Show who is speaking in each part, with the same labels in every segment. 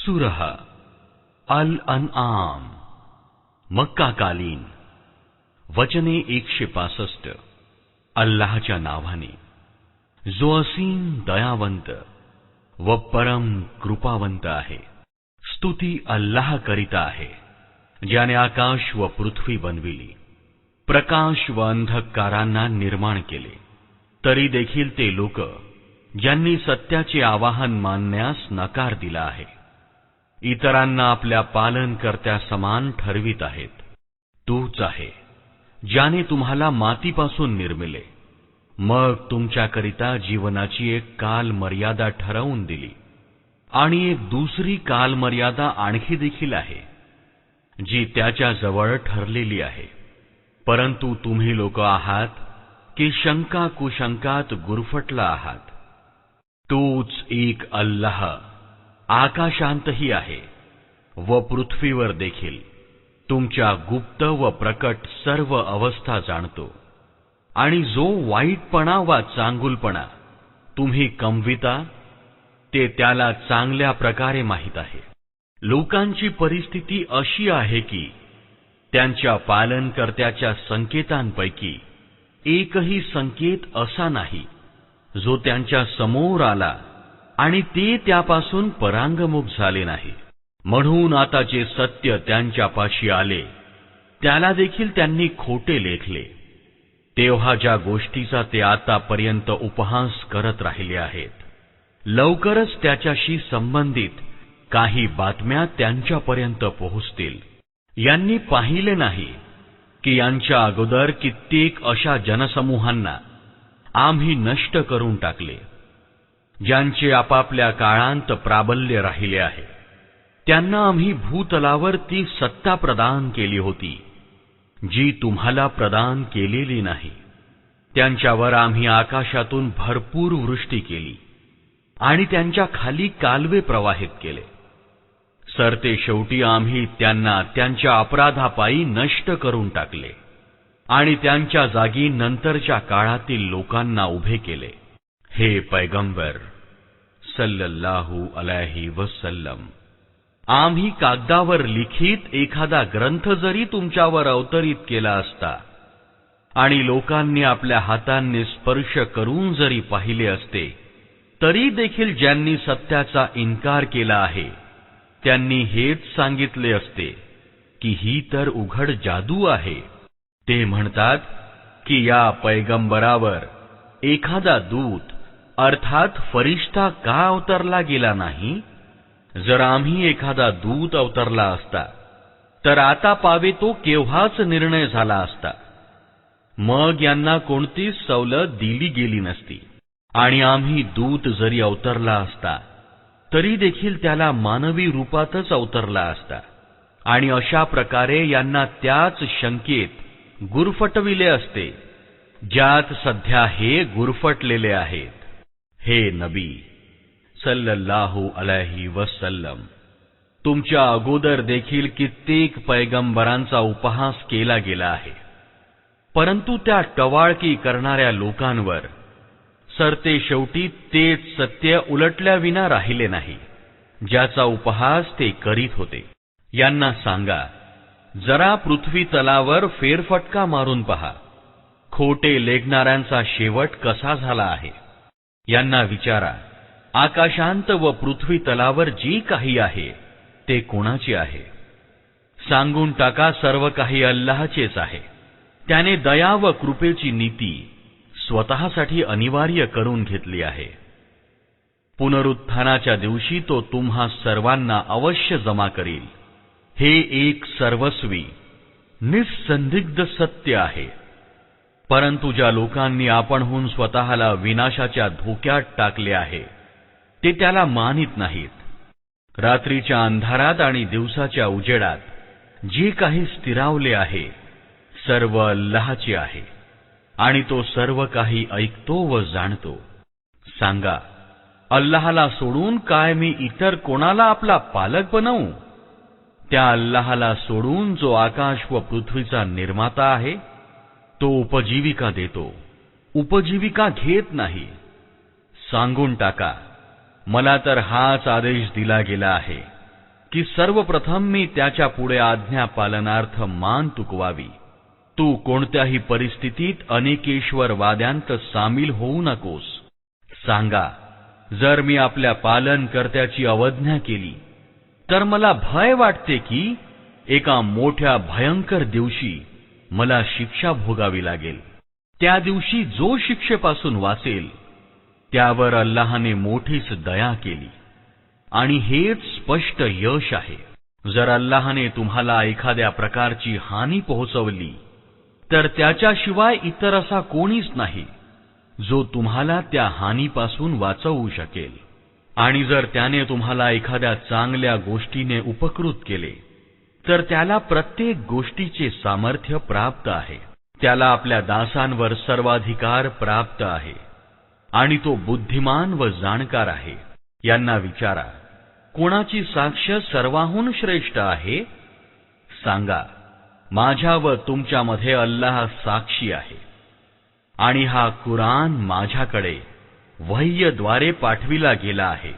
Speaker 1: सूरह अल अनआम, मक्का कालीन, वचने 165. अल्लाहच्या नावाने जो असीम दयावंत व परम कृपावंत आहे. स्तुती अल्लाह करिता आहे, ज्याने आकाश व पृथ्वी बनविली, प्रकाश व अंधकारांना निर्माण केले. तरी देखील ते लोक ज्यांनी सत्याचे आवाहन मानण्यास नकार दिला आहे, इतरांना आपल्या पालनकर्त्या समान ठरवित आहेत. तूच आहे ज्याने तुम्हाला मातीपासून निर्मिले, मग तुमच्याकरिता जीवनाची एक काल मर्यादा ठरवून दिली, आणि एक दुसरी काल मर्यादा आणखी देखील आहे, जी त्याच्या जवळ ठरलेली आहे. परंतु तुम्ही लोक आहात की शंका कुशंकात गुरफटला आहात. तोच एक अल्लाह आकाशांतही आहे व पृथ्वीवर देखील तुमच्या गुप्त व प्रकट सर्व अवस्था जाणतो. आणि जो वाईटपणा वा चांगुलपणा तुम्ही कमविता ते त्याला चांगल्या प्रकारे माहीत आहे. लोकांची परिस्थिती अशी आहे की त्यांच्या पालनकर्त्याच्या संकेतांपैकी एकही संकेत असा नाही जो त्यांच्या समोर आला आणि ते त्यापासून परांगमुख झाले नाही. म्हणून आता जे सत्य त्यांच्यापाशी आले त्याला देखील त्यांनी खोटे लेखले. तेव्हा ज्या गोष्टीचा ते आतापर्यंत उपहास करत राहिले आहेत, लवकरच त्याच्याशी संबंधित काही बातम्या त्यांच्यापर्यंत पोहोचतील. यांनी पाहिले नाही की यांच्या अगोदर कित्येक अशा जनसमूहांना आम्ही नष्ट करून टाकले, ज्यांचे आपापल्या काळांत प्राबल्य राहिले आहे. त्यांना आम्ही भूतलावर ती सत्ता प्रदान केली होती जी तुम्हाला प्रदान केलेली नाही. त्यांच्यावर आम्ही आकाशातून भरपूर वृष्टी केली आणि त्यांच्या खाली कालवे प्रवाहित केले. सरते शेवटी आम्ही त्यांना त्यांच्या अपराधापायी नष्ट करून टाकले आणि त्यांच्या जागी नंतरच्या काळातील लोकांना उभे केले. हे पैगंबर सल्लल्लाहु अलैहि वसल्लम, आम्ही कागदावर लिखित एखादा ग्रंथ जरी तुमच्यावर अवतरित केला असता आणि लोकांनी आपल्या हातांनी स्पर्श करून जरी पाहिले असते, तरी देखील ज्यांनी सत्याचा इन्कार केला आहे त्यांनी हेच सांगितले असते की ही तर उघड जादू आहे. ते म्हणतात की या पैगंबरावर एखादा दूत अर्थात फरिश्ता का अवतरला गेला नाही? जर आम्ही एखादा दूत अवतरला असता तर आता पावे तो केव्हाच निर्णय झाला असता. मग यांना कोणतीच सवलत दिली गेली नसती. आणि आम्ही दूत जरी अवतरला असता तरी देखील त्याला मानवी रूपातच अवतरला असता. आणि अशा प्रकारे यांना त्याच शंकेत गुरफटविले असते ज्यात सध्या हे गुरफटलेले आहेत. हे नबी सल्लल्लाहु अलैहि वसल्लम, तुमच्या अगोदर देखील कित्येक पैगंबरांचा उपहास केला गेला आहे, परंतु त्या टवाळकी करणाऱ्या लोकांवर सरते शेवटी तेच सत्य उलटल्याविना राहिले नाही ज्याचा उपहास ते करीत होते. यांना सांगा, जरा पृथ्वी तलावर फेरफटका मारून पहा, खोटे लेखणाऱ्यांचा शेवट कसा झाला आहे. यांना विचारा, आकाशांत व पृथ्वी तलावर जी काही आहे ते कोणाचे आहे? सांगून टाका, सर्व काही अल्लाहचेच आहे. त्याने दया व कृपेची नीती स्वतःसाठी अनिवार्य करून घेतली आहे. पुनरुत्थानाच्या दिवशी तो तुम्हा सर्वांना अवश्य जमा करील. हे एक सर्वस्वी निस्संदिग्ध सत्य आहे. परंतु ज्या लोकांनी आपणहून स्वतःला विनाशाच्या धोक्यात टाकले आहे ते त्याला मानित नाहीत. रात्रीच्या अंधारात आणि दिवसाच्या उजेडात जे काही स्थिरावले आहे सर्व अल्लाहचे आहे आणि तो सर्व काही ऐकतो व जाणतो. सांगा, अल्लाहला सोडून काय मी इतर कोणाला आपला पालक बनवू? त्या अल्लाहला सोडून जो आकाश व पृथ्वीचा निर्माता आहे, तो उपजीविका देतो, उपजीविका घेत नाही. सांगून टाका, मला तर हाच आदेश दिला गेला आहे की सर्वप्रथम मी त्याच्या पुढे आज्ञा पालनार्थ मान तुकवावी. तू कोणत्याही परिस्थितीत अनेकेश्वरवाद्यांत सामील होऊ नकोस. सांगा, जर मी आपल्या पालनकर्त्याची अवज्ञा केली तर मला भय वाटते की एका मोठ्या भयंकर दिवशी मला शिक्षा भोगावी लागेल. त्या दिवशी जो शिक्षेपासून वाचेल त्यावर अल्लाहने मोठीच दया केली आणि हेच स्पष्ट यश आहे. जर अल्लाहने तुम्हाला एखाद्या प्रकारची हानी पोहोचवली तर त्याच्याशिवाय इतर असा कोणीच नाही जो तुम्हाला त्या हानीपासून वाचवू शकेल. आणि जर त्याने तुम्हाला एखाद्या चांगल्या गोष्टीने उपकृत केले तर त्याला प्रत्येक गोष्टीचे सामर्थ्य प्राप्त आहे. त्याला आपल्या दासांवर सर्वाधिकार प्राप्त आहे आणि तो बुद्धिमान व जाणकार आहे. यांना विचारा, कोणाची साक्ष सर्वाहून श्रेष्ठ आहे? सांगा, माझ्या व तुमच्यामध्ये अल्लाह साक्षी आहे. आणि हा कुराण माझ्याकडे वह्यद्वारे पाठविला गेला आहे,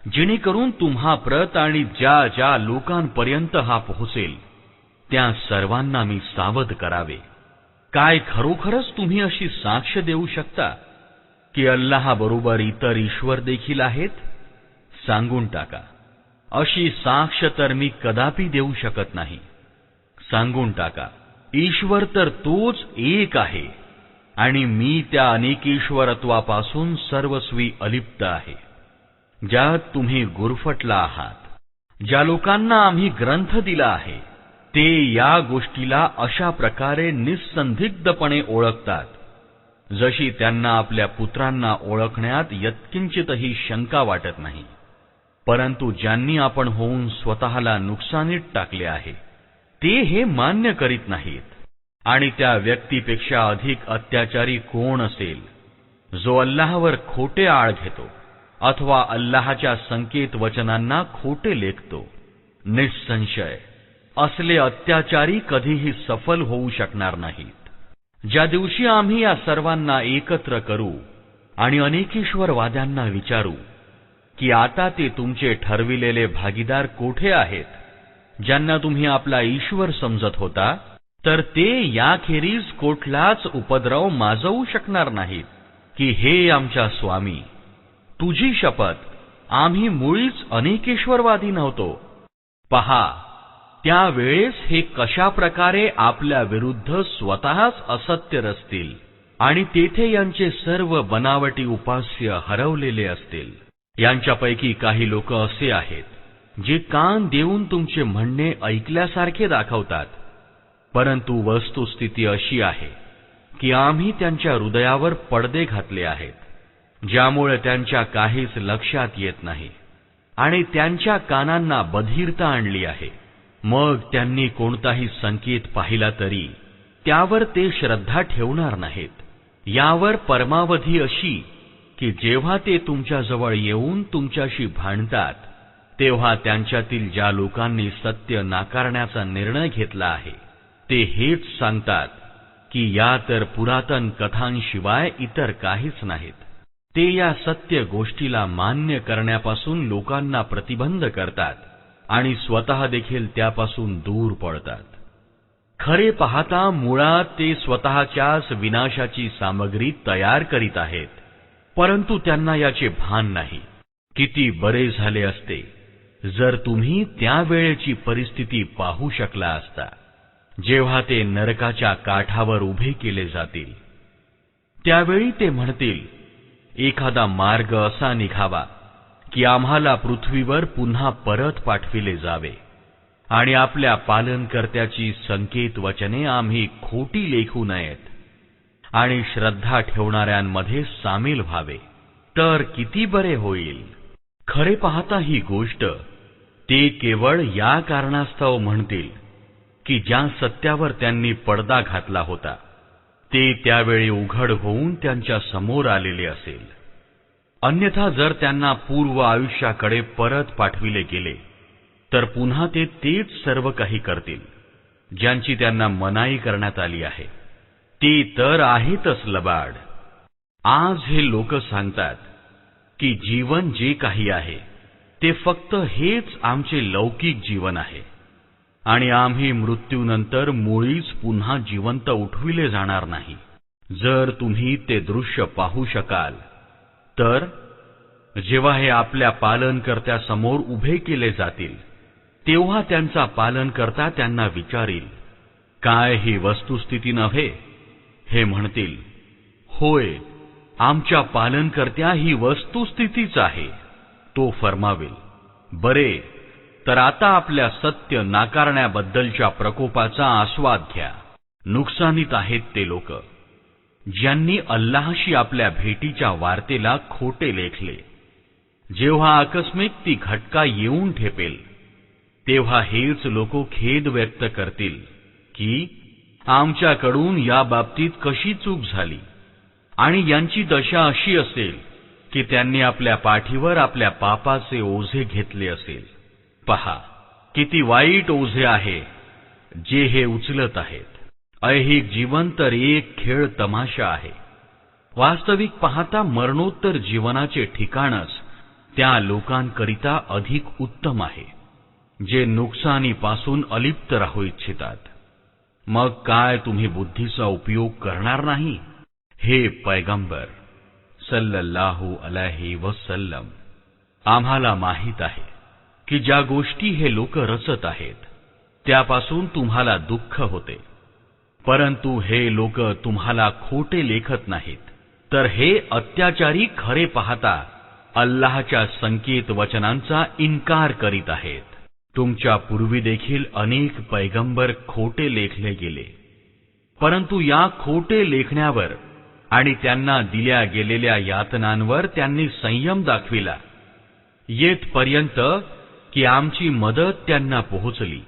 Speaker 1: जेणेकरून तुम्हा प्रत आणि ज्या ज्या लोकांपर्यंत हा पोहोचेल त्या सर्वांना मी सावध करावे. काय खरोखरच तुम्ही अशी साक्ष देऊ शकता की अल्लाह बरोबर इतर ईश्वर देखील आहेत? सांगून टाका, अशी साक्ष तर मी कदापि देऊ शकत नाही. सांगून टाका, ईश्वर तर तोच एक आहे आणि मी त्या अनेकेश्वरत्वापासून सर्वस्वी अलिप्त आहे, ज्यात तुम्ही गुरफटला आहात. ज्या लोकांना आम्ही ग्रंथ दिला आहे ते या गोष्टीला अशा प्रकारे निस्संदिग्धपणे ओळखतात जशी त्यांना आपल्या पुत्रांना ओळखण्यात यत्किंचितही शंका वाटत नाही. परंतु ज्यांनी आपण होऊन स्वतःला नुकसानीत टाकले आहे ते हे मान्य करीत नाहीत. आणि त्या व्यक्तीपेक्षा अधिक अत्याचारी कोण असेल जो अल्लाहवर खोटे आळ घेतो अथवा अल्लाहच्या संकेत वचनांना खोटे लेखतो? निसंशय असले अत्याचारी कधीही सफल होऊ शकणार नाहीत. ज्या दिवशी आम्ही या सर्वांना एकत्र करू आणि अनेकेश्वरवाद्यांना विचारू की आता ते तुमचे ठरविलेले भागीदार कोठे आहेत, ज्यांना तुम्ही आपला ईश्वर समजत होता, तर ते याखेरीज कुठलाच उपद्रव माजवू शकणार नाहीत की हे आमच्या स्वामी, तुझी शपथ, आम्ही मुळीच अनेकेश्वरवादी नव्हतो. पहा, त्यावेळेस हे कशा प्रकारे आपल्या विरुद्ध स्वतःच असत्य रचतील आणि तेथे यांचे सर्व बनावटी उपास्य हरवलेले असतील. यांच्यापैकी काही लोक असे आहेत जे कान देऊन तुमचे म्हणणे ऐकल्यासारखे दाखवतात, परंतु वस्तुस्थिती अशी आहे की आम्ही त्यांच्या हृदयावर पडदे घातले आहेत, ज्यामुळे त्यांच्या काहीच लक्षात येत नाही आणि त्यांच्या कानांना बधिरता आणली आहे. मग त्यांनी कोणताही संकेत पाहिला तरी त्यावर ते श्रद्धा ठेवणार नाहीत. यावर परमावधी अशी की जेव्हा ते तुमच्याजवळ येऊन तुमच्याशी भांडतात तेव्हा त्यांच्यातील ज्या लोकांनी सत्य नाकारण्याचा निर्णय घेतला आहे ते हेच सांगतात की या तर पुरातन कथांशिवाय इतर काहीच नाहीत. ते या सत्य गोष्टीला मान्य करण्यापासून लोकांना प्रतिबंध करतात आणि स्वतः देखील त्यापासून दूर पळतात. खरे पाहता मुळात ते स्वतःच्याच विनाशाची सामग्री तयार करीत आहेत, परंतु त्यांना याचे भान नाही. किती बरे झाले असते जर तुम्ही त्यावेळेची परिस्थिती पाहू शकला असता जेव्हा ते नरकाच्या काठावर उभे केले जातील. त्यावेळी ते म्हणतील, एखादा मार्ग असा निघावा की आम्हाला पृथ्वीवर पुन्हा परत पाठविले जावे आणि आपल्या पालनकर्त्याची संकेत वचने आम्ही खोटी लेखू नयेत आणि श्रद्धा ठेवणाऱ्यांमध्ये सामील व्हावे, तर किती बरे होईल. खरे पाहता ही गोष्ट ते केवळ या कारणास्तव म्हणतील की ज्या सत्यावर त्यांनी पडदा घातला होता ते त्यावेळी उघड होऊन त्यांच्या समोर आलेले असेल. अन्यथा जर त्यांना पूर्व आयुष्याकडे परत पाठविले गेले तर पुन्हा ते तेच सर्व काही करतील ज्यांची त्यांना मनाई करण्यात आली आहे. ते तर आहेतच लबाड. आज हे लोक सांगतात की जीवन जे काही आहे ते फक्त हेच आमचे लौकिक जीवन आहे आणि आम्ही मृत्यूनंतर मुळीच पुन्हा जिवंत उठविले जाणार नाही. जर तुम्ही ते दृश्य पाहू शकाल तर जेव्हा हे आपल्या पालनकर्त्यासमोर उभे केले जातील तेव्हा त्यांचा पालनकर्ता त्यांना विचारील, काय ही वस्तुस्थिती नव्हे? हे म्हणतील, होय, आमच्या पालनकर्त्या ही वस्तुस्थितीच आहे. तो फरमावेल, बरे, तर आता आपल्या सत्य नाकारण्याबद्दलच्या प्रकोपाचा आस्वाद घ्या. नुकसानीत आहेत ते लोक ज्यांनी अल्लाहशी आपल्या भेटीच्या वार्तेला खोटे लेखले. जेव्हा आकस्मिक ती घटका येऊन ठेपेल तेव्हा हेच लोक खेद व्यक्त करतील की आमच्याकडून या बाबतीत कशी चूक झाली, आणि यांची दशा अशी असेल की त्यांनी आपल्या पाठीवर आपल्या पापाचे ओझे घेतले असेल. पहा, किती वाईट ओझे आहे जे हे उचलत आहेत. ऐहिक जीवन तर एक खेळ तमाशा आहे. वास्तविक पाहता मरणोत्तर जीवनाचे ठिकाणच त्या लोकांकरिता अधिक उत्तम आहे जे नुकसानीपासून अलिप्त राहू इच्छितात. मग काय तुम्ही बुद्धीचा उपयोग करणार नाही? हे पैगंबर सल्लल्लाहु अलैहि वसल्लम, आम्हाला माहित आहे की ज्या गोष्टी हे लोक रचत आहेत त्यापासून तुम्हाला दुःख होते, परंतु हे लोक तुम्हाला खोटे लेखत नाहीत, तर हे अत्याचारी खरे पाहता अल्लाहच्या संकेत वचनांचा इन्कार करीत आहेत. तुमच्या पूर्वी देखील अनेक पैगंबर खोटे लेखले गेले, परंतु या खोटे लेखण्यावर आणि त्यांना दिल्या गेलेल्या यातनांवर त्यांनी संयम दाखविला, येथपर्यंत की आमची मदत त्यांना पोहोचली.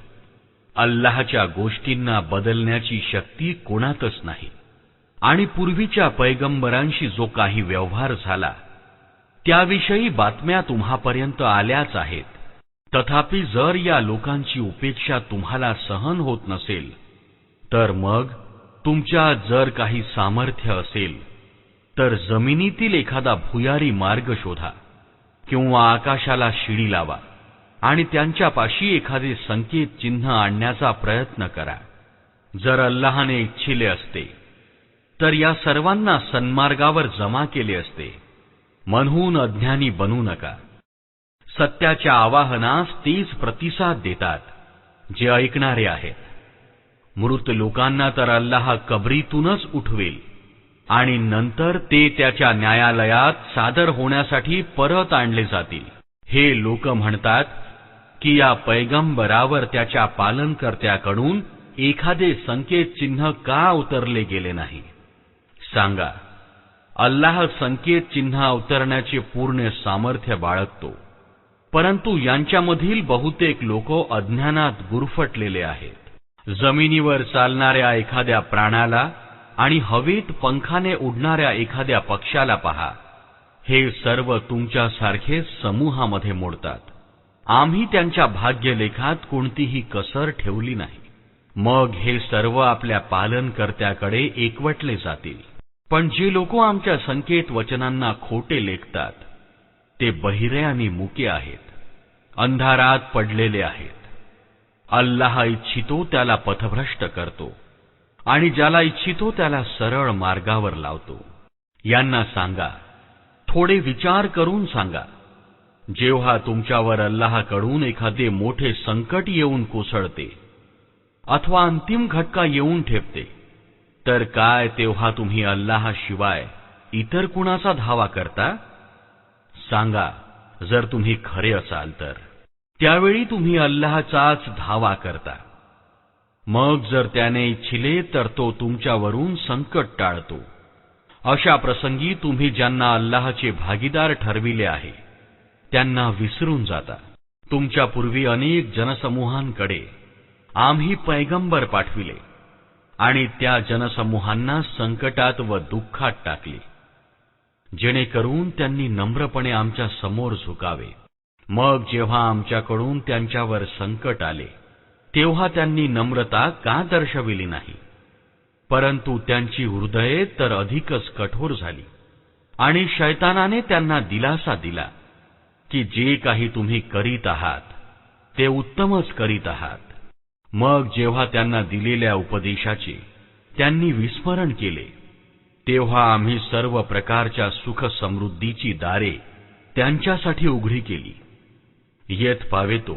Speaker 1: अल्लाहच्या गोष्टींना बदलण्याची शक्ती कोणातच नाही, आणि पूर्वीच्या पैगंबरांशी जो काही व्यवहार झाला त्याविषयी बातम्या तुम्हापर्यंत आल्याच आहेत. तथापि जर या लोकांची उपेक्षा तुम्हाला सहन होत नसेल तर मग तुमच्यात जर काही सामर्थ्य असेल तर जमिनीतील एखादा भुयारी मार्ग शोधा किंवा आकाशाला शिडी लावा आणि त्यांच्यापाशी एखादे संकेत चिन्ह आणण्याचा प्रयत्न करा. जर अल्लाहने इच्छिले असते तर या सर्वांना सन्मार्गावर जमा केले असते. म्हणून अज्ञानी बनू नका. सत्याच्या आवाहनास तेच प्रतिसाद देतात जे ऐकणारे आहेत. मृत लोकांना तर अल्लाह कबरीतूनच उठवेल आणि नंतर ते त्याच्या न्यायालयात सादर होण्यासाठी परत आणले जातील. हे लोक म्हणतात की या पैगंबरावर त्याच्या पालनकर्त्याकडून एखादे संकेत चिन्ह का उतरले गेले नाही. सांगा, अल्लाह संकेत चिन्ह उतरण्याचे पूर्ण सामर्थ्य बाळगतो, परंतु यांच्यामधील बहुतेक लोक अज्ञानात गुरफटलेले आहेत. जमिनीवर चालणाऱ्या एखाद्या प्राण्याला आणि हवेत पंखाने उडणाऱ्या एखाद्या पक्ष्याला पहा. हे सर्व तुमच्यासारखे समूहामध्ये मोडतात. आम्ही त्यांच्या भाग्यलेखात कोणतीही कसर ठेवली नाही. मग हे सर्व आपल्या पालनकर्त्याकडे एकवटले जातील. पण जे लोक आमच्या संकेत वचनांना खोटे लेखतात ते बहिरे आणि मुके आहेत, अंधारात पडलेले आहेत. अल्लाह इच्छितो त्याला पथभ्रष्ट करतो आणि ज्याला इच्छितो त्याला सरळ मार्गावर लावतो. यांना सांगा, थोडे विचार करून सांगा, जेव्हा तुमच्यावर अल्लाहकडून एखादे मोठे संकट येऊन कोसळते अथवा अंतिम घटका येऊन ठेपते तर काय तेव्हा तुम्ही अल्लाहशिवाय इतर कुणाचा धावा करता? सांगा, जर तुम्ही खरे असाल तर त्यावेळी तुम्ही अल्लाहचाच धावा करता. मग जर त्याने इच्छिले तर तो तुमच्यावरून संकट टाळतो. अशा प्रसंगी तुम्ही ज्यांना अल्लाहचे भागीदार ठरविले आहे त्यांना विसरून जाता. तुमच्या पूर्वी अनेक जनसमूहांकडे आम्ही पैगंबर पाठविले आणि त्या जनसमूहांना संकटात व दुःखात टाकले, जेणेकरून त्यांनी नम्रपणे आमच्या समोर झुकावे. मग जेव्हा आमच्याकडून त्यांच्यावर संकट आले तेव्हा त्यांनी नम्रता का दर्शविली नाही, परंतु त्यांची हृदये तर अधिकच कठोर झाली आणि शैतानाने त्यांना दिलासा दिला. की जे काही तुम्ही करीत आहात ते उत्तमच करीत आहात. मग जेव्हा त्यांना दिलेल्या उपदेशाचे त्यांनी विस्मरण केले, तेव्हा आम्ही सर्व प्रकारच्या सुख समृद्धीची दारे त्यांच्यासाठी उघडी केली. येत पावेतो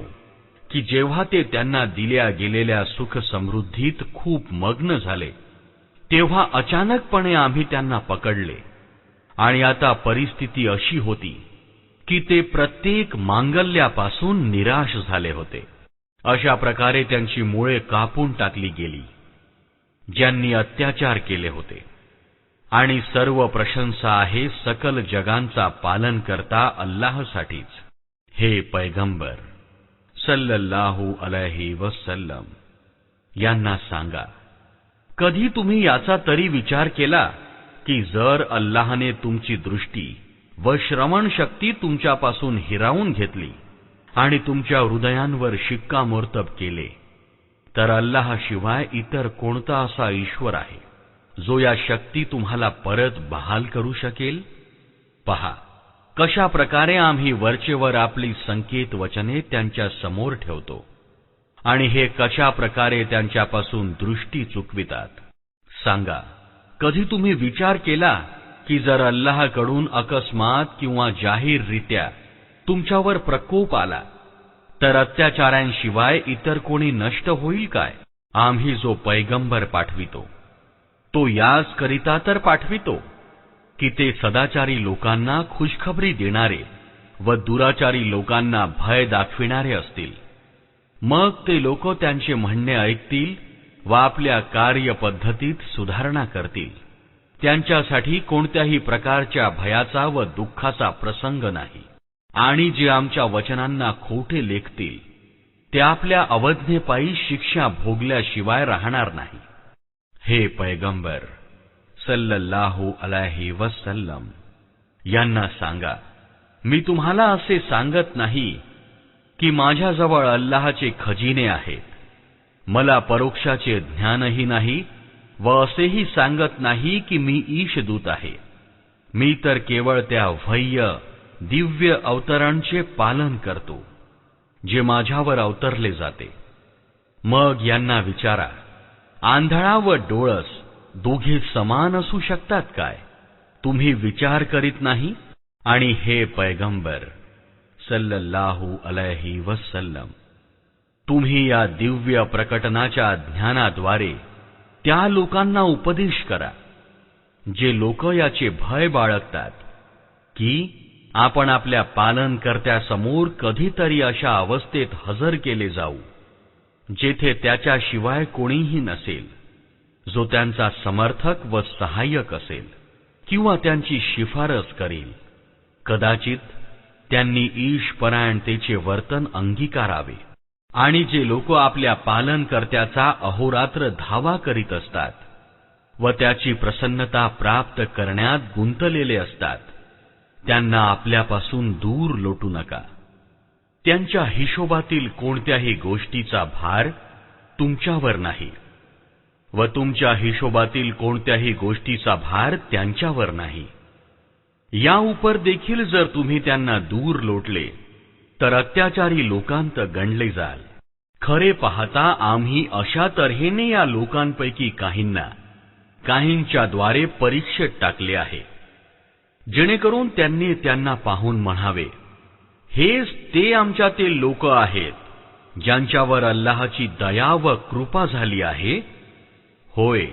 Speaker 1: की जेव्हा ते त्यांना दिल्या गेलेल्या सुख समृद्धीत खूप मग्न झाले, तेव्हा अचानकपणे आम्ही त्यांना पकडले आणि आता परिस्थिती अशी होती की ते प्रत्येक मांगल्यापासून निराश झाले होते. अशा प्रकारे त्यांची मुळे कापून टाकली गेली ज्यांनी अत्याचार केले होते. आणि सर्व प्रशंसा आहे सकल जगांचा पालन करता अल्लाहसाठीच. हे पैगंबर सल्लल्लाहु अलैहि वसल्लम यांना सांगा, कधी तुम्ही याचा तरी विचार केला की जर अल्लाहने तुमची दृष्टी व श्रवण शक्ती तुमच्यापासून हिरावून घेतली आणि तुमच्या हृदयांवर शिक्कामोर्तब केले, तर अल्लाहशिवाय इतर कोणता असा ईश्वर आहे जो या शक्ती तुम्हाला परत बहाल करू शकेल? पहा कशा प्रकारे आम्ही वरचेवर आपली संकेत वचने त्यांच्या समोर ठेवतो आणि हे कशा प्रकारे त्यांच्यापासून दृष्टी चुकवितात. सांगा, कधी तुम्ही विचार केला की जर अल्लाहकडून अकस्मात किंवा जाहीररित्या तुमच्यावर प्रकोप आला तर अत्याचारांशिवाय इतर कोणी नष्ट होईल काय? आम्ही जो पैगंबर पाठवितो तो याच करिता तर पाठवितो की ते सदाचारी लोकांना खुशखबरी देणारे व दुराचारी लोकांना भय दाखविणारे असतील. मग ते लोक त्यांचे म्हणणे ऐकतील व आपल्या कार्यपद्धतीत सुधारणा करतील. त्यांच्यासाठी कोणत्याही प्रकारच्या भयाचा व दुःखाचा प्रसंग नाही. आणि जे आमच्या वचनांना खोटे लेखतील ते आपल्या अवज्ञेपायी शिक्षा भोगल्याशिवाय राहणार नाही. हे पैगंबर सल्लल्लाहु अलैहि वसल्लम यांना सांगा, मी तुम्हाला असे सांगत नाही की माझ्याजवळ अल्लाहचे खजिने आहेत, मला परोक्षाचे ज्ञानही नाही व असेही सांगत नाही की मी ईशदूत आहे. मी तर केवळ त्या वह्य दिव्य अवतरणचे पालन करतो जे माझ्यावर अवतरले जाते. मग यांना विचारा, आंधळा व डोळस दोघे समान असू शकतात काय? तुम्ही विचार करीत नाही? आणि हे पैगंबर सल्लल्लाहु अलैहि वसल्लम, तुम्ही या दिव्य प्रकटनाच्या ज्ञानाद्वारे त्या लोकांना उपदेश करा जे लोक याचे भय बाळगतात की आपण आपल्या पालनकर्त्यासमोर कधीतरी अशा अवस्थेत हजर केले जाऊ जेथे त्याच्याशिवाय कोणीही नसेल, जो त्यांचा समर्थक व सहाय्यक असेल किंवा त्यांची शिफारस करेल. कदाचित त्यांनी ईशपरायणतेचे वर्तन अंगीकारावे. आणि जे लोक आपल्या पालनकर्त्याचा अहोरात्र धावा करीत असतात व त्याची प्रसन्नता प्राप्त करण्यात गुंतलेले असतात, त्यांना आपल्यापासून दूर लोटू नका. त्यांच्या हिशोबातील कोणत्याही गोष्टीचा भार तुमच्यावर नाही व तुमच्या हिशोबातील कोणत्याही गोष्टीचा भार त्यांच्यावर नाही. या उपर देखील जर तुम्ही त्यांना दूर लोटले तर अत्याचारी लोकांत गणले जाल. खरे पाहता आम्ही अशा तऱ्हेने या लोकांपैकी काहींच्या द्वारे परीक्षेत टाकले आहे, जेणेकरून त्यांनी त्यांना पाहून म्हणावे, हेच ते आमच्यातील लोक आहेत ज्यांच्यावर अल्लाहची दया व कृपा झाली आहे. होय,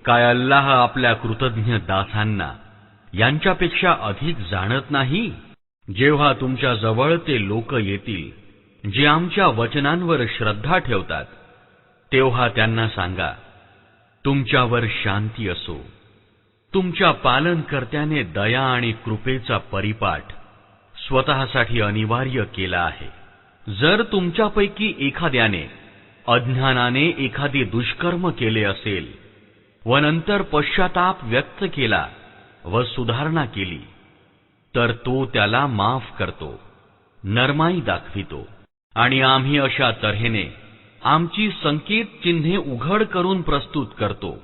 Speaker 1: काय अल्लाह आपल्या कृतज्ञ दासांना यांच्यापेक्षा अधिक जाणत नाही? जेव्हा तुमच्या जवळ ते लोक येतील जे आमच्या वचनांवर श्रद्धा ठेवतात, तेव्हा त्यांना सांगा, तुमच्यावर शांती असो. तुमच्या पालनकर्त्याने दया आणि कृपेचा परिपाठ स्वतःसाठी अनिवार्य केला आहे. जर तुमच्यापैकी एखाद्याने अज्ञानाने एखादे दुष्कर्म केले असेल व नंतर पश्चाताप व्यक्त केला व सुधारणा केली, तर तो त्याला माफ करतो, नरमाई दाखवितो. आणि आम्ही अशा तऱ्हेने आमची संकेत चिन्हे उघड करून प्रस्तुत करतो,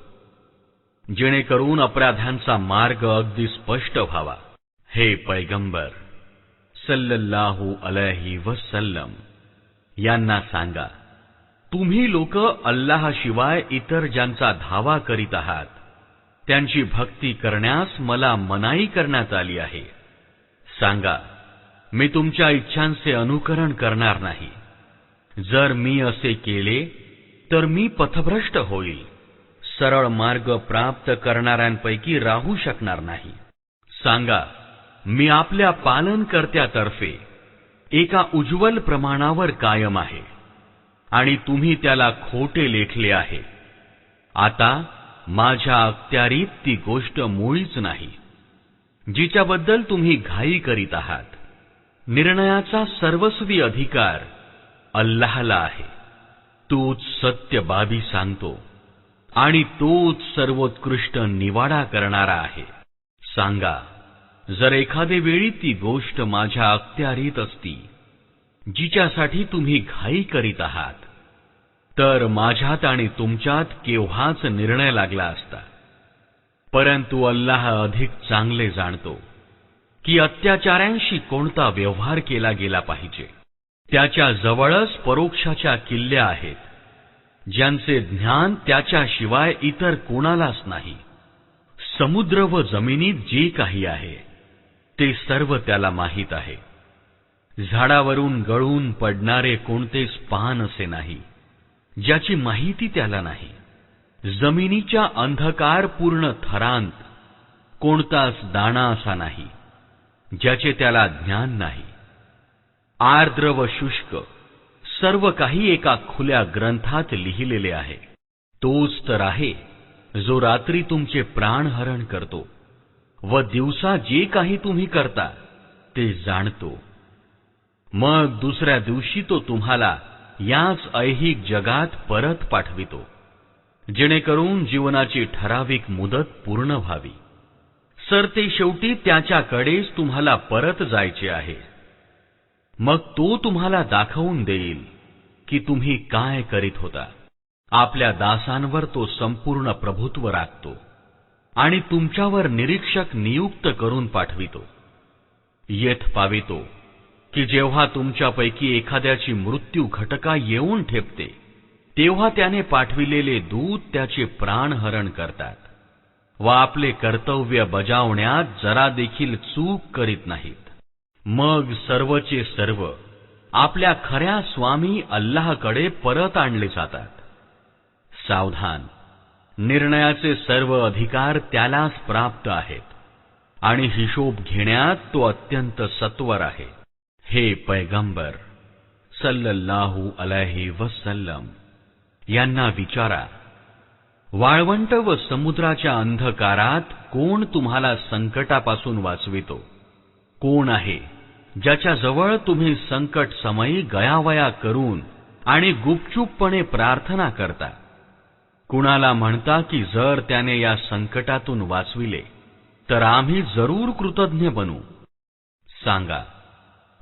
Speaker 1: जेणेकरून अपराध्यांचा मार्ग अगदी स्पष्ट व्हावा. हे पैगंबर सल्लल्लाहु अलैहि वसल्लम यांना सांगा, तुम्ही लोक अल्लाहशिवाय इतर ज्यांचा धावा करीत आहात त्यांची भक्ती करण्यास मला मनाई करण्यात आली आहे. सांगा, मी तुमच्या इच्छांचे अनुकरण करणार नाही. जर मी असे केले तर मी पथभ्रष्ट होईल, सरळ मार्ग प्राप्त करणाऱ्यांपैकी राहू शकणार नाही. सांगा, मी आपल्या पालनकर्त्यातर्फे एका उज्ज्वल प्रमाणावर कायम आहे आणि तुम्ही त्याला खोटे लेखले आहे. आता माझ्या अखत्यारीत ती गोष्ट मुळीच नाही जिच्याबद्दल तुम्ही घाई करीत आहात. निर्णयाचा सर्वस्वी अधिकार अल्लाहला आहे. तोच सत्य बाबी सांगतो आणि तोच सर्वोत्कृष्ट निवाडा करणारा आहे. सांगा, जर एखादे वेळी ती गोष्ट माझ्या अखत्यारीत असती जिच्यासाठी तुम्ही घाई करीत आहात, तर माझ्यात आणि तुमच्यात केव्हाच निर्णय लागला असता. परंतु अल्लाह अधिक चांगले जाणतो की अत्याचाऱ्यांशी कोणता व्यवहार केला गेला पाहिजे. त्याच्या जवळच परोक्षाच्या किल्ल्या आहेत, ज्यांचे ज्ञान त्याच्याशिवाय इतर कोणालाच नाही. समुद्र व जमिनीत जे काही आहे ते सर्व त्याला माहीत आहे. झाडावरून गळून पडणारे कोणतेच पान असे नाही ज्याची माहिती त्याला नाही. जमिनीच्या अंधकारपूर्ण थरांत कोणताच दाणा असा नाही ज्याचे त्याला ज्ञान नाही. आर्द्र व शुष्क सर्व काही एका खुल्या ग्रंथात लिहिलेले आहे. तोच तर आहे जो रात्री तुमचे प्राणहरण करतो व दिवसा जे काही तुम्ही करता ते जाणतो. मग दुसऱ्या दिवशी तो तुम्हाला याच ऐहिक जगात परत पाठवितो, जेणेकरून जीवनाची ठराविक मुदत पूर्ण व्हावी. सरते शेवटी त्याच्याकडेच तुम्हाला परत जायचे आहे. मग तो तुम्हाला दाखवून देईल की तुम्ही काय करीत होता. आपल्या दासांवर तो संपूर्ण प्रभुत्व राखतो आणि तुमच्यावर निरीक्षक नियुक्त करून पाठवितो. येथ पावितो की जेव्हा तुमच्यापैकी एखाद्याची मृत्यू घटका येऊन ठेपते तेव्हा त्याने पाठविलेले दूत त्याचे प्राणहरण करतात व आपले कर्तव्य बजावण्यात जरा देखील चूक करीत नाहीत. मग सर्वचे सर्व आपल्या खऱ्या स्वामी अल्लाहकडे परत आणले जातात. सावधान, निर्णयाचे सर्व अधिकार त्यालाच प्राप्त आहेत आणि हिशोब घेण्यात तो अत्यंत सत्वर आहे. हे पैगंबर सल्लल्लाहु अलैहि वसल्लम यांना विचारा, वाळवंट व समुद्राच्या अंधकारात कोण तुम्हाला संकटापासून वाचवितो? कोण आहे ज्याच्याजवळ तुम्ही संकट समयी गयावया करून आणि गुपचूपपणे प्रार्थना करता? कुणाला म्हणता की जर त्याने या संकटातून वाचविले तर आम्ही जरूर कृतज्ञ बनू. सांगा,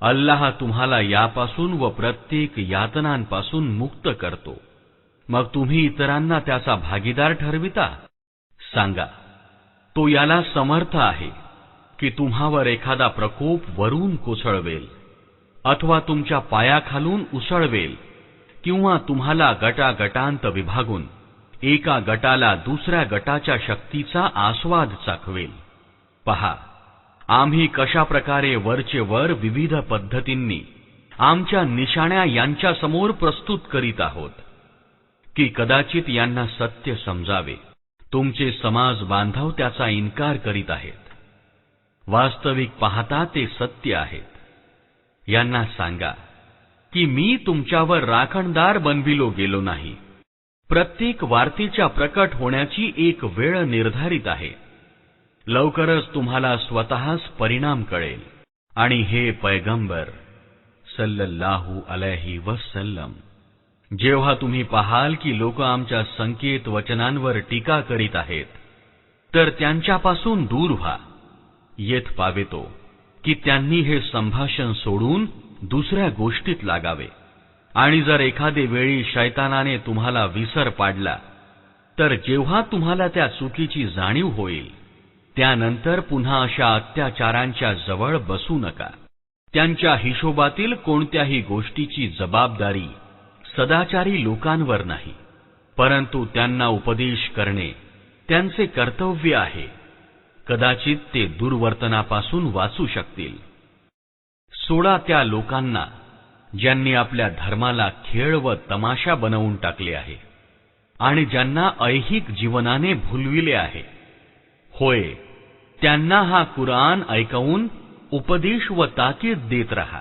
Speaker 1: अल्लाह तुम्हाला यापासून व प्रत्येक यातनांपासून मुक्त करतो, मग तुम्ही इतरांना त्याचा भागीदार ठरविता? सांगा, तो याला समर्थ आहे की तुम्हावर एखादा प्रकोप वरून कोसळवेल अथवा तुमच्या पायाखालून उसळवेल किंवा तुम्हाला गटागटांत विभागून एका गटाला दुसऱ्या गटाच्या शक्तीचा आस्वाद चाखवेल. पहा, आम्ही कशा प्रकारे वरचे वर विविध पद्धतींनी आमच्या निशाण्या यांच्या समोर प्रस्तुत करीत आहोत की कदाचित यांना सत्य समजावे. तुमचे समाज बांधव त्याचा इन्कार करीत आहेत. वास्तविक पाहता ते सत्य आहेत. यांना सांगा की मी तुमच्यावर राखणदार बनविलो गेलो नाही. प्रत्येक वार्तेच्या प्रकट होण्याची एक वेळ निर्धारित आहे. लवकरच तुम्हाला स्वतःच परिणाम कळेल. आणि हे पैगंबर सल्लल्लाहु अलैहि वसल्लम, जेव्हा तुम्ही पाहाल की लोक आमच्या संकेत वचनांवर टीका करीत आहेत तर त्यांच्यापासून दूर व्हा. येथ पावेतो की त्यांनी हे संभाषण सोडून दुसऱ्या गोष्टीत लागावे. आणि जर एखादे वेळी शैतानाने तुम्हाला विसर पाडला तर जेव्हा तुम्हाला त्या चुकीची जाणीव होईल त्यानंतर पुन्हा अशा अत्याचारांच्या जवळ बसू नका. त्यांच्या हिशोबातील कोणत्याही गोष्टीची जबाबदारी सदाचारी लोकांवर नाही, परंतु त्यांना उपदेश करणे त्यांचे कर्तव्य आहे. कदाचित ते दुर्वर्तनापासून वाचू शकतील. सोडा त्या लोकांना ज्यांनी आपल्या धर्माला खेळ व तमाशा बनवून टाकले आहे आणि ज्यांना ऐहिक जीवनाने भुलविले आहे. होय, त्यांना हा कुराण ऐकवून उपदेश व ताकीद देत रहा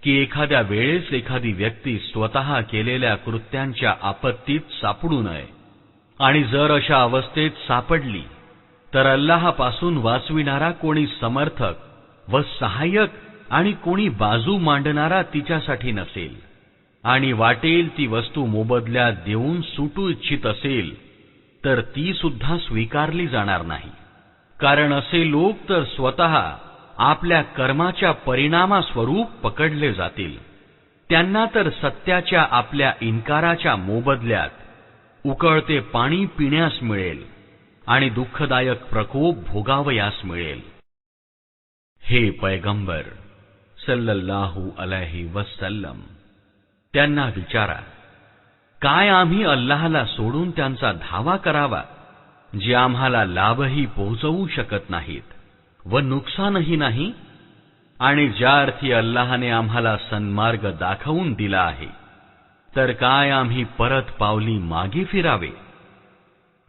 Speaker 1: की एखाद्या वेळेस एखादी व्यक्ती स्वतः केलेल्या कृत्यांच्या आपत्तीत सापडू नये, आणि जर अशा अवस्थेत सापडली तर अल्लाहपासून वाचविणारा कोणी समर्थक व सहाय्यक आणि कोणी बाजू मांडणारा तिच्यासाठी नसेल. आणि वाटेल ती वस्तू मोबदल्यात देऊन सुटू इच्छित असेल तर ती सुद्धा स्वीकारली जाणार नाही, कारण असे लोक तर स्वतः आपल्या कर्माच्या परिणामास्वरूप पकडले जातील. त्यांना तर सत्याच्या आपल्या इन्काराच्या मोबदल्यात उकळते पाणी पिण्यास मिळेल आणि दुःखदायक प्रकोप भोगावयास मिळेल. हे पैगंबर सल्लल्लाहु अलैहि वसल्लम, त्यांना विचारा, काय आम्ही अल्लाहला सोडून त्यांचा धावा करावा जे आम्हाला लाभही पोहोचवू शकत नाहीत व नुकसानही नाही? आणि ज्या अर्थी अल्लाहने आम्हाला सन्मार्ग दाखवून दिला आहे, तर काय आम्ही परत पावली मागे फिरावे?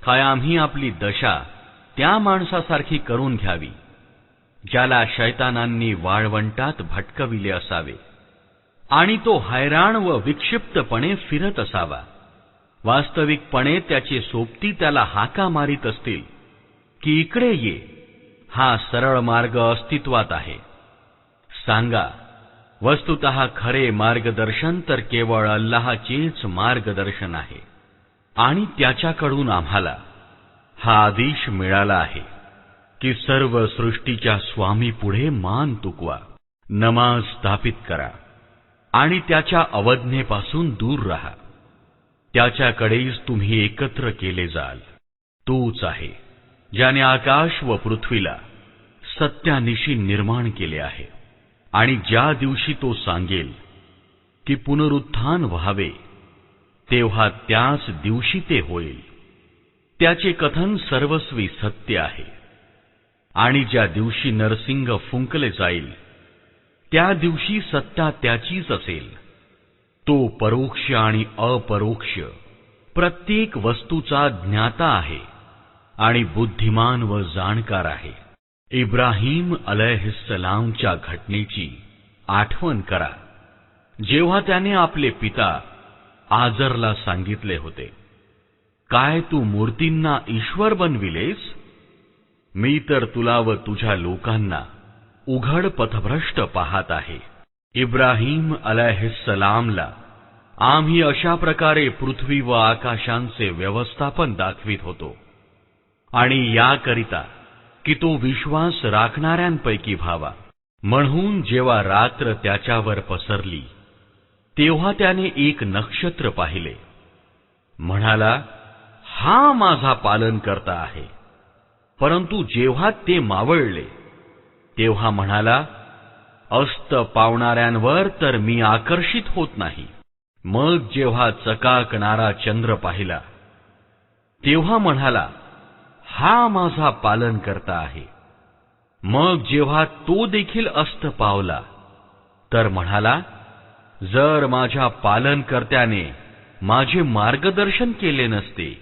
Speaker 1: काय आम्ही आपली दशा त्या माणसासारखी करून घ्यावी ज्याला शैतानांनी वाळवंटात भटकविले असावे आणि तो हैराण व विक्षिप्तपणे फिरत असावा. वास्तविकपणे त्याचे सोबती त्याला हाका मारित असतील की इकडे ये, हा सरळ मार्ग अस्तित्वात आहे. सांगा, वस्तुतः खरे मार्गदर्शन तर केवळ अल्लाहचेच मार्गदर्शन आहे, आणि त्याच्याकडून आम्हाला हा आदेश मिळाला आहे की सर्व सृष्टीच्या स्वामी पुढे मान तुकवा, नमाज स्थापित करा आणि त्याच्या अवज्ञेपासून दूर रहा. त्याच्याकडेच तुम्ही एकत्र केले जाल. तोच आहे ज्याने आकाश व पृथ्वीला सत्यानिशी निर्माण केले आहे, आणि ज्या दिवशी तो सांगेल की पुनरुत्थान व्हावे, तेव्हा त्याच दिवशी ते होईल. त्याचे कथन सर्वस्वी सत्य आहे. आणि ज्या दिवशी नरसिंग फुंकले जाईल, त्या दिवशी सत्ता त्याचीच असेल. तो परोक्ष आणि अपरोक्ष प्रत्येक वस्तूचा ज्ञाता आहे आणि बुद्धिमान व जाणकार आहे. इब्राहिम अलैहिस्सलामच्या घटनेची आठवण करा, जेव्हा त्याने आपले पिता आजरला सांगितले होते, काय तू मूर्तींना ईश्वर बनविलेस? मी तर तुला व तुझ्या लोकांना उघड पथभ्रष्ट पाहत आहे. इब्राहिम अलैहिस्सलामला आम्ही अशा प्रकारे पृथ्वी व आकाशांचे व्यवस्थापन दाखवित होतो, आणि याकरिता की तो विश्वास राखणाऱ्यांपैकी व्हावा. म्हणून जेव्हा रात्र त्याच्यावर पसरली, तेव्हा त्याने एक नक्षत्र पाहिले. म्हणाला, हा माझा पालनकर्ता आहे. परंतु जेव्हा ते मावळले, तेव्हा म्हणाला, अस्त पावणाऱ्यांवर तर मी आकर्षित होत नाही. मग जेव्हा चकाकणारा चंद्र पाहिला, तेव्हा म्हणाला, हा माझा पालनकर्ता आहे. मग जेव्हा तो देखील अस्त पावला, तर म्हणाला, जर माझ्या पालनकर्त्याने माझे मार्गदर्शन केले नसते,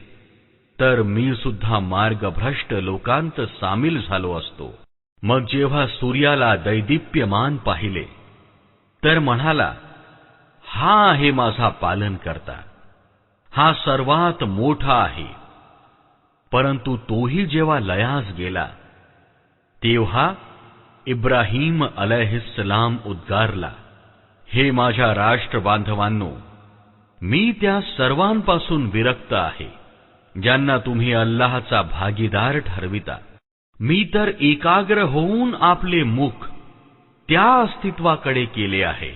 Speaker 1: तर मी सुद्धा मार्गभ्रष्ट लोकांत सामील झालो असतो. मग जेव्हा सूर्याला दैदिप्यमान पाहिले, तर म्हणाला, हा आहे माझा पालनकर्ता, हा सर्वात मोठा आहे. परंतु तोही जेव्हा लयास गेला, तेव्हा इब्राहिम अलैहिस्सलाम उद्गारला, हे माझ्या राष्ट्र बांधवांनो, मी त्या सर्वांपासून विरक्त आहे ज्यांना तुम्ही अल्लाहचा भागीदार ठरविता. मी तर एकाग्र होऊन आपले मुख त्या अस्तित्वाकडे केले आहे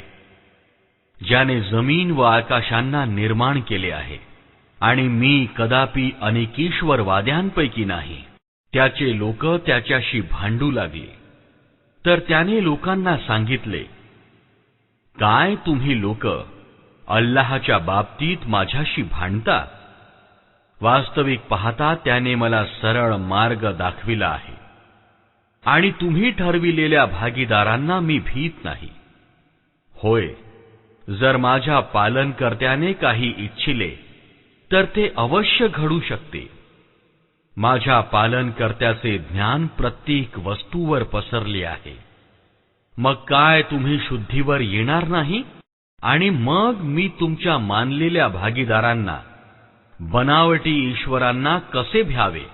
Speaker 1: ज्याने जमीन व आकाशांना निर्माण केले आहे, आणि मी कदापि अनेकेश्वरवाद्यांपैकी नाही. त्याचे लोक त्याच्याशी भांडू लागले, तर त्याने लोकांना सांगितले काय तुम्ही लोक अल्लाहच्या बाबतीत माझ्याशी भांडता? वास्तविक पाहता त्याने मला सरळ मार्ग दाखविला आहे आणि तुम्ही ठरविलेल्या भागीदारांना मी भीत नाही. होय, जर माझ्या पालनकर्त्याने काही इच्छिले तर ते अवश्य घडू शकते. माझ्या पालनकर्त्याचे ज्ञान प्रत्येक वस्तूवर पसरले आहे. मग काय तुम्ही शुद्धीवर येणार नाही? आणि मग मी तुमच्या मानलेल्या भागीदारांना, बनावटी ईश्वरांना कसे भ्यावे,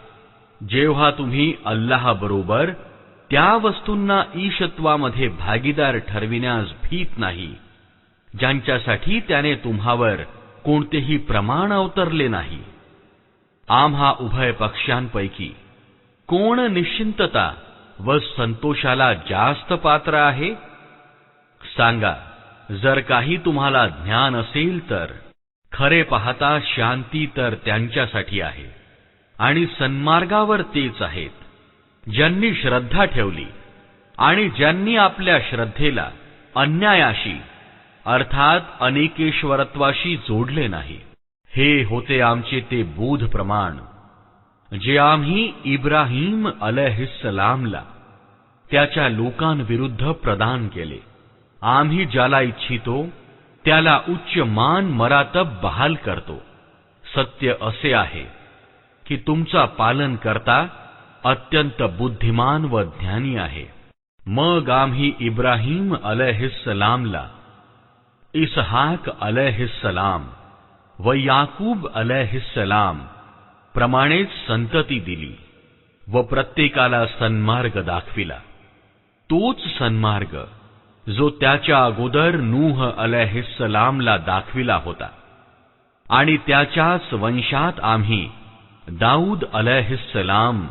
Speaker 1: जेव्हा तुम्ही अल्लाहबरोबर त्या वस्तूंना ईशत्वामध्ये भागीदार ठरविण्यास भीत नाही ज्यांच्यासाठी त्याने तुम्हावर कोणतेही प्रमाण अवतरले नाही. आम्हा उभय पक्षांपैकी कोण निश्चिंतता व संतोषाला जास्त पात्र आहे? सांगा, जर काही तुम्हाला ज्ञान असेल तर. खरे पाहता शांती तर त्यांच्यासाठी आहे आणि सन्मार्गावर तेच आहेत, ज्यांनी श्रद्धा ठेवली आणि ज्यांनी आपल्या श्रद्धेला अन्यायाशी अर्थात अनेकेश्वरत्वाशी जोडले नाही. हे होते आमचे ते बोध प्रमाण जे आम्ही इब्राहीम अलैहिस्सलामला त्याच्या लोकांविरुद्ध प्रदान केले. आम्ही ज्याला इच्छितो त्याला उच्च मान मरातब बहाल करतो. सत्य असे आहे की तुमचा पालनकर्ता अत्यंत बुद्धिमान व ज्ञानी आहे. मग आम्ही इब्राहीम अलैहिस्सलामला इसहाक अलैहिस्सलाम व याकूब अलैहिस्सलाम प्रमाणेच संतती दिली व प्रत्येकाला सन्मार्ग दाखविला. तोच सन्मार्ग जो त्याच्या अगोदर नूह अलैहिस्सलामला दाखविला होता आणि त्याच्याच वंशात आम्ही दाऊद अलैहिस्सलाम,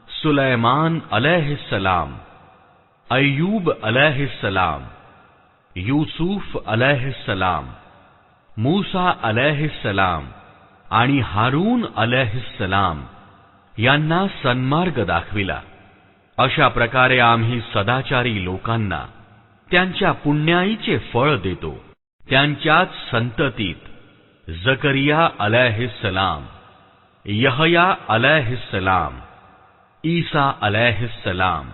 Speaker 1: सुलैमान अलैहिस्सलाम, अय्यूब अलैहिस्सलाम, यूसुफ अलैहिस्सलाम, मूसा अलैहिस्सलाम आणि हारून अलैहिस्सलाम यांना सन्मार्ग दाखविला. अशा प्रकारे आम्ही सदाचारी लोकांना त्यांच्या पुण्याईचे फळ देतो. त्यांच्याच संततीत जकरिया अलैहिस्सलाम, यहया अलैहिस्सलाम, ईसा अलैहिस्सलाम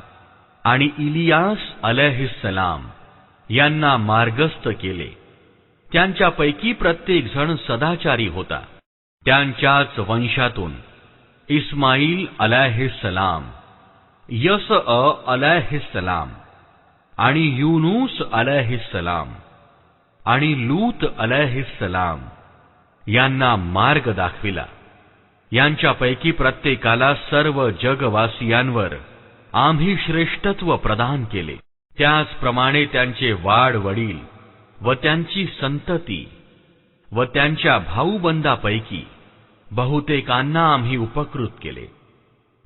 Speaker 1: आणि इलियास अलैहिस्सलाम यांना मार्गस्थ केले. त्यांच्यापैकी प्रत्येक जण सदाचारी होता. त्यांच्याच वंशातून इस्माईल अलैहिस्सलाम, यसअ अलैहिस्सलाम आणि युनूस अलैहिस्सलाम आणि लूत अलैहिस्सलाम यांना मार्ग दाखविला. यांच्यापैकी प्रत्येकाला सर्व जगवासियांवर आम्ही श्रेष्ठत्व प्रदान केले. त्याचप्रमाणे त्यांचे वाड वडील व त्यांची संतती व त्यांच्या भाऊबंदापैकी बहुतेकांना आम्ही उपकृत केले.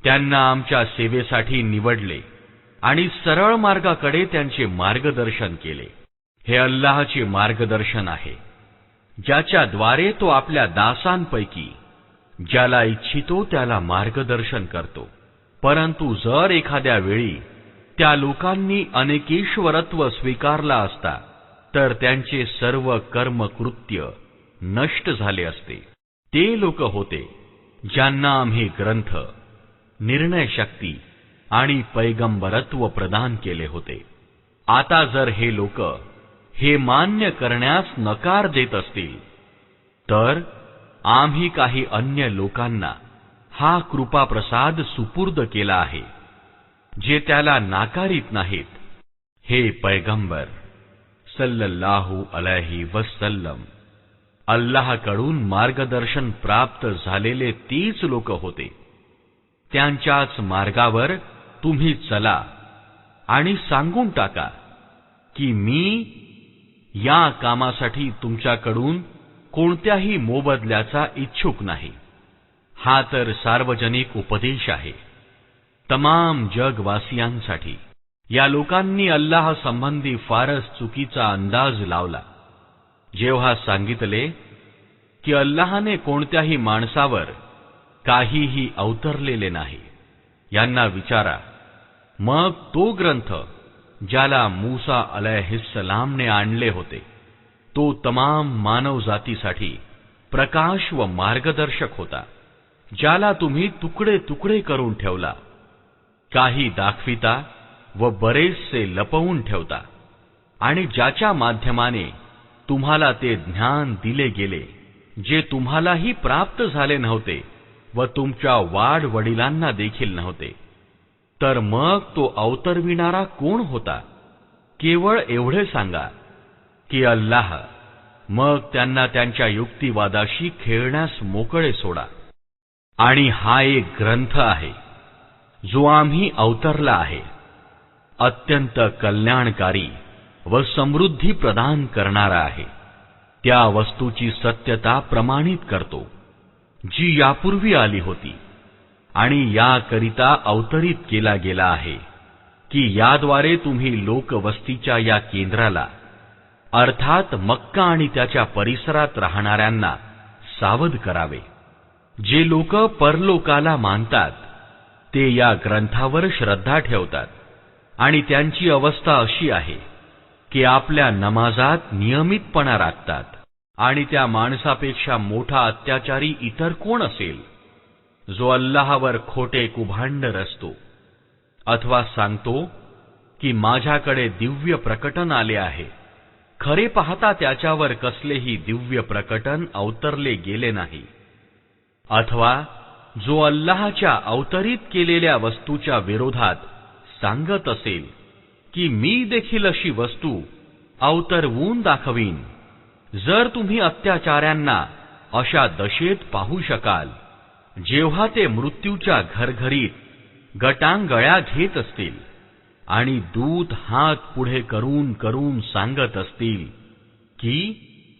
Speaker 1: त्यांना आमच्या सेवेसाठी निवडले आणि सरळ मार्गाकडे त्यांचे मार्गदर्शन केले. हे अल्लाहचे मार्गदर्शन आहे, ज्याच्याद्वारे तो आपल्या दासांपैकी ज्याला इच्छितो त्याला मार्गदर्शन करतो. परंतु जर एखाद्या वेळी त्या लोकांनी अनेकेश्वरत्व स्वीकारला असता तर त्यांचे सर्व कर्मकृत्य नष्ट झाले असते. ते लोक होते ज्यांना आम्ही ग्रंथ, निर्णय शक्ती आणि पैगंबरत्व प्रदान केले होते. आता जर हे लोक हे मान्य करण्यास नकार देत असतील तर आम्ही काही अन्य लोकांना हा कृपाप्रसाद सुपूर्द केला आहे जे त्याला नाकारीत नाहीत. हे पैगंबर सल्लल्लाहु अलैहि वसल्लम, अल्लाहकडून मार्गदर्शन प्राप्त झालेले तीच लोक होते. त्यांच्याच मार्गावर तुम्ही चला आणि सांगून टाका की मी या कामासाठी तुमच्याकडून कोणत्याही मोबदल्याचा इच्छुक नाही. हा तर सार्वजनिक उपदेश आहे तमाम जगवासियांसाठी. या लोकांनी अल्लाह संबंधी फारच चुकीचा अंदाज लावला जेव्हा सांगितले की अल्लाहने कोणत्याही माणसावर काहीही अवतरलेले नाही. यांना विचारा, मग तो ग्रंथ ज्याला मूसा अलैहिस्सलामने आणले होते, तो तमाम मानवजातीसाठी प्रकाश व मार्गदर्शक होता, ज्याला तुम्ही तुकडे तुकडे करून ठेवला, काही दाखविता व बरेचसे लपवून ठेवता, आणि ज्याच्या माध्यमाने तुम्हाला ते ज्ञान दिले गेले जे तुम्हालाही प्राप्त झाले नव्हते व तुमच्या वाडवडिलांना देखील नव्हते. तर मग तो अवतरविणारा कोण होता? केवळ एवढे सांगा की अल्लाह. मग त्यांना त्यांच्या युक्तिवादाशी खेळण्यास मोकळे सोडा. आणि हा एक ग्रंथ आहे जो आम्ही अवतरला आहे, अत्यंत कल्याणकारी व समृद्धी प्रदान करणारा आहे. त्या वस्तूची सत्यता प्रमाणित करतो जी यापूर्वी आली होती, आणि याकरिता अवतरित केला गेला आहे की याद्वारे तुम्ही लोकवस्तीच्या या केंद्राला, अर्थात मक्का आणि त्याच्या परिसरात राहणाऱ्यांना सावध करावे. जे लोक परलोकाला मानतात ते या ग्रंथावर श्रद्धा ठेवतात, आणि त्यांची अवस्था अशी आहे की आपल्या नमाजात नियमितपणा राखतात. आणि त्या माणसापेक्षा मोठा अत्याचारी इतर कोण असेल जो अल्लाहवर खोटे कुभांड रचतो अथवा सांगतो की माझ्याकडे दिव्य प्रकटन आले आहे, खरे पाहता त्याच्यावर कसलेही दिव्य प्रकटन अवतरले गेले नाही. अथवा जो अल्लाहच्या अवतरित केलेल्या वस्तूच्या विरोधात सांगत असेल की मी देखील अशी वस्तू अवतरवून दाखवीन. जर तुम्ही अत्याचाऱ्यांना अशा दशेत पाहू शकाल जेव्हा ते मृत्यूच्या घरघरीत गटांगळ्या घेत असतील आणि दूत हात पुढे करून करून सांगत असतील की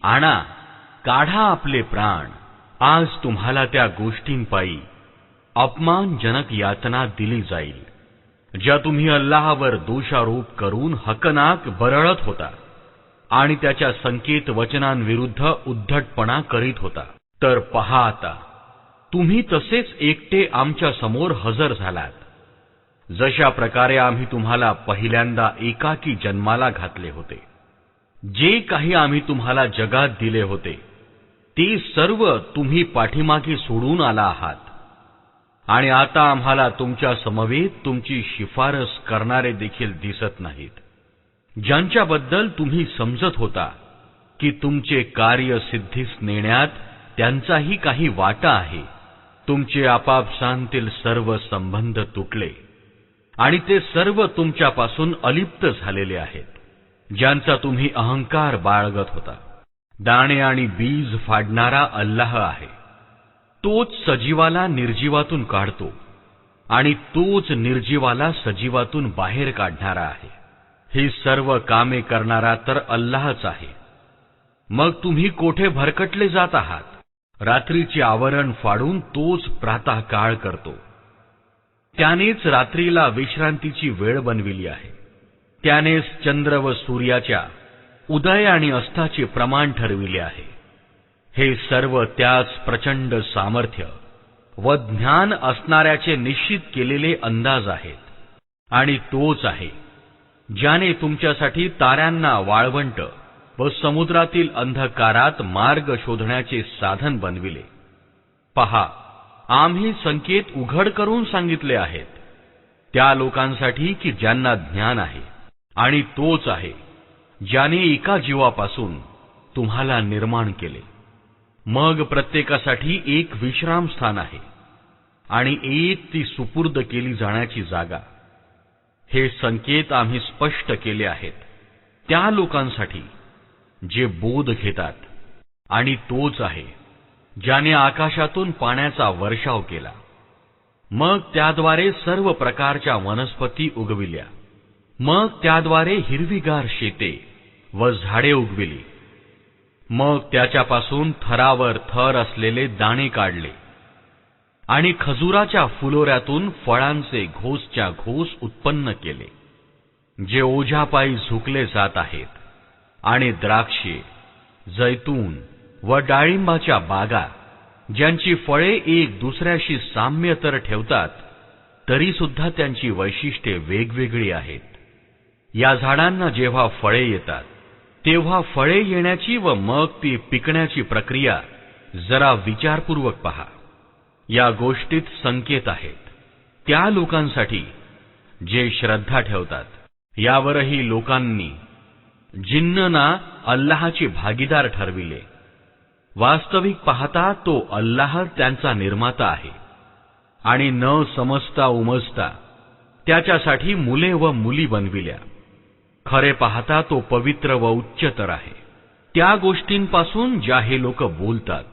Speaker 1: आणा, काढा आपले प्राण, आज तुम्हाला त्या गोष्टींपायी अपमानजनक यातना दिली जाईल ज्या तुम्ही अल्लाहवर दोषारोप करून हकनाक बरळत होता आणि त्याच्या संकेत वचनांविरुद्ध उद्धटपणा करीत होता. तर पहा, आता तुम्ही तसेच एकटे आमच्या समोर हजर झालात, जशा प्रकारे आम्ही तुम्हाला पहिल्यांदा एकाकी जन्माला घातले होते. जे काही आम्ही तुम्हाला जगात दिले होते ते सर्व तुम्ही पाठीमागे सोडून आला आहात, आणि आता आम्हाला तुमच्या समवेत तुमची शिफारस करणारे देखील दिसत नाहीत, ज्यांच्याबद्दल तुम्ही समजत होता की तुमचे कार्य सिद्धीस नेण्यात त्यांचाही काही वाटा आहे. तुमचे आपापसांतील सर्व संबंध तुटले आणि ते सर्व तुमच्यापासून अलिप्त झालेले आहेत, ज्यांचा तुम्ही अहंकार बाळगत होता. दाणे आणि बीज फाडणारा अल्लाह आहे. तोच सजीवाला निर्जीवातून काढतो आणि तोच निर्जीवाला सजीवातून बाहेर काढणारा आहे. ही सर्व कामे करणारा तर अल्लाहच आहे. मग तुम्ही कोठे भरकटले जात आहात? रात्रीचे आवरण फाडून तोच प्रातःकाळ करतो. त्यानेच रात्रीला विश्रांतीची वेळ बनविली आहे. त्यानेच चंद्र व सूर्याच्या उदय आणि अस्ताचे प्रमाण ठरविले आहे. हे सर्व त्याच प्रचंड सामर्थ्य व ज्ञान असणाऱ्याचे निश्चित केलेले अंदाज आहेत. आणि तोच आहे ज्याने तुमच्यासाठी ताऱ्यांना वाळवंट व समुद्रातील अंधकारात मार्ग शोधण्याचे साधन बनविले. पहा, आम्ही संकेत उघड करून सांगितले आहेत त्या लोकांसाठी की ज्यांना ज्ञान आहे. आणि तोच आहे ज्याने एका जीवापासून तुम्हाला निर्माण केले, मग प्रत्येकासाठी एक विश्राम स्थान आहे आणि एक ती सुपूर्द केली जाण्याची जागा. हे संकेत आम्ही स्पष्ट केले आहेत त्या लोकांसाठी जे बोध घेतात. आणि तोच आहे ज्याने आकाशातून पाण्याचा वर्षाव केला, मग त्याद्वारे सर्व प्रकारच्या वनस्पती उगविल्या, मग त्याद्वारे हिरवीगार शेते व झाडे उगविली, मग त्याच्यापासून थरावर थर असलेले दाणे काढले आणि खजुराच्या फुलोऱ्यातून फळांचे घोसच्या घोस उत्पन्न केले, जे ओझ्यापायी झुकले जात आहेत. आणि द्राक्षे, जैतून व डाळिंबाच्या बागा, ज्यांची फळे एक दुसऱ्याशी साम्य तर ठेवतात, तरी सुद्धा त्यांची वैशिष्ट्ये वेगवेगळी आहेत. या झाडांना जेव्हा फळे येतात तेव्हा फळे येण्याची व मग ती पिकण्याची प्रक्रिया जरा विचारपूर्वक पहा. या गोष्टीत संकेत आहेत त्या लोकांसाठी जे श्रद्धा ठेवतात. यावरही लोकांनी जिन्नना अल्लाहचे भागीदार ठरविले. वास्तविक पाहता तो अल्लाह त्यांचा निर्माता आहे आणि न समजता उमजता त्याच्यासाठी मुले व मुली बनविल्या. खरे पाहता तो पवित्र व उच्चतर आहे. त्या गोष्टींपासून ज्या हे लोक बोलतात,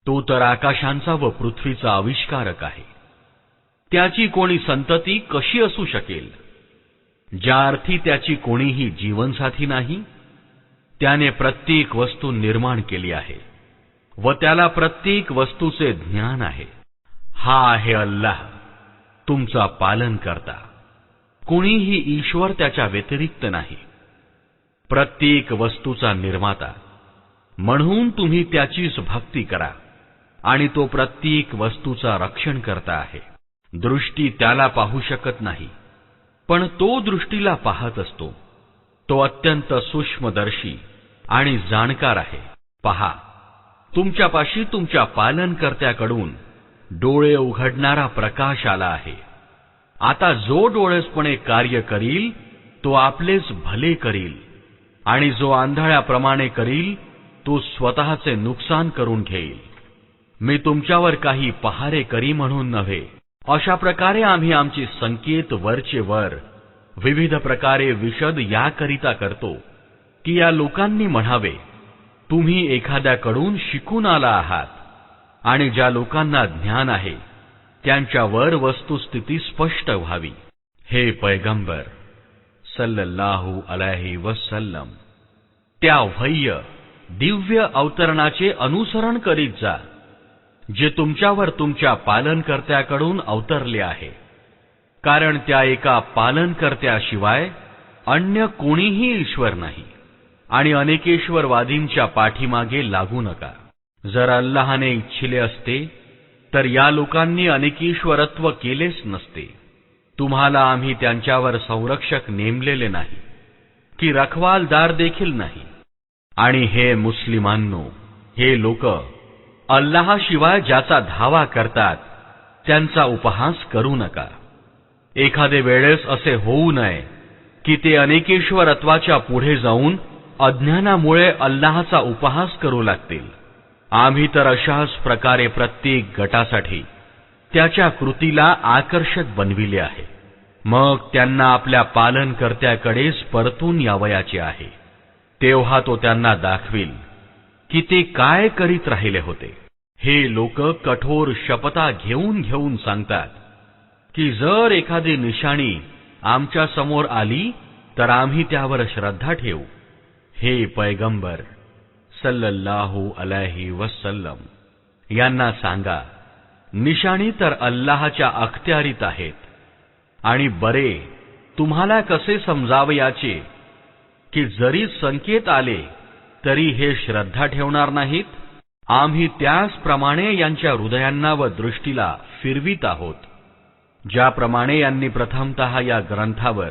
Speaker 1: तो तर आकाशांचा व पृथ्वीचा आविष्कारक आहे. त्याची कोणी संतती कशी असू शकेल? ज्या अर्थी त्याची कोणीही जीवनसाथी नाही. त्याने प्रत्येक वस्तू निर्माण केली आहे व त्याला प्रत्येक वस्तूचे ज्ञान आहे. हा आहे अल्लाह तुमचा पालन करता. कोणीही ईश्वर त्याच्या व्यतिरिक्त नाही. प्रत्येक वस्तूचा निर्माता. म्हणून तुम्ही त्याचीच भक्ती करा आणि तो प्रत्येक वस्तूचा रक्षण करता आहे. दृष्टी त्याला पाहू शकत नाही, पण तो दृष्टीला पाहत असतो. तो अत्यंत सूक्ष्मदर्शी आणि जाणकार आहे. पहा, तुमच्यापाशी तुमच्या पालनकर्त्याकडून डोळे उघडणारा प्रकाश आला आहे. आता जो डोळसपणे कार्य करील तो आपलेच भले करील आणि जो आंधळ्याप्रमाणे करील तो स्वतःचे नुकसान करून घेईल. मी तुमच्यावर काही पहारे करी म्हणून नव्हे. अशा प्रकारे आम्ही आमचे संकेत वरचे वर विविध प्रकारे विशद याकरिता करतो की या लोकांनी म्हणावे, तुम्ही एखाद्याकडून शिकून आला आहात. आणि ज्या लोकांना ज्ञान आहे त्यांच्यावर वस्तुस्थिती स्पष्ट व्हावी. हे पैगंबर सल्लल्लाहु अलैहि वसल्लम, त्या वह्य दिव्य अवतरणाचे अनुसरण करीत जा जे तुमच्यावर तुमच्या पालनकर्त्याकडून अवतरले आहे. कारण त्या एका पालनकर्त्याशिवाय अन्य कोणीही ईश्वर नाही. आणि अनेकेश्वरवादींच्या पाठीमागे लागू नका. जर अल्लाहने इच्छिले असते तर या लोकांनी अनेकेश्वरत्व केलेच नसते. तुम्हाला आम्ही त्यांच्यावर संरक्षक नेमलेले नाही की रखवालदार देखील नाही. आणि हे मुस्लिमांनो, हे लोक अल्लाहशिवाय ज्याचा धावा करतात त्यांचा उपहास करू नका. एखादे वेळेस असे होऊ नये की ते अनेकेश्वरत्वाच्या पुढे जाऊन अज्ञानामुळे अल्लाहचा उपहास करू लागतील. आम्ही तर अशाच प्रकारे प्रत्येक गटासाठी त्याच्या कृतीला आकर्षक बनविले आहे. मग त्यांना आपल्या पालनकर्त्याकडेच परतून यावयाचे आहे. तेव्हा तो त्यांना दाखविल की ते काय करीत राहिले होते. हे लोक कठोर शपथा घेऊन घेऊन सांगतात की जर एखादी निशाणी आमच्या समोर आली तर आम्ही त्यावर श्रद्धा ठेवू. हे पैगंबर सल्लल्लाहु अलैहि वसल्लम, यांना सांगा, निशाणी तर अल्लाहच्या अखत्यारीत आहेत. आणि बरे तुम्हाला कसे समजावयाचे की जरी संकेत आले तरी हे श्रद्धा ठेवणार नाहीत. आम्ही त्याचप्रमाणे यांच्या हृदयांना व दृष्टीला फिरवीत आहोत ज्याप्रमाणे यांनी प्रथमतः या ग्रंथावर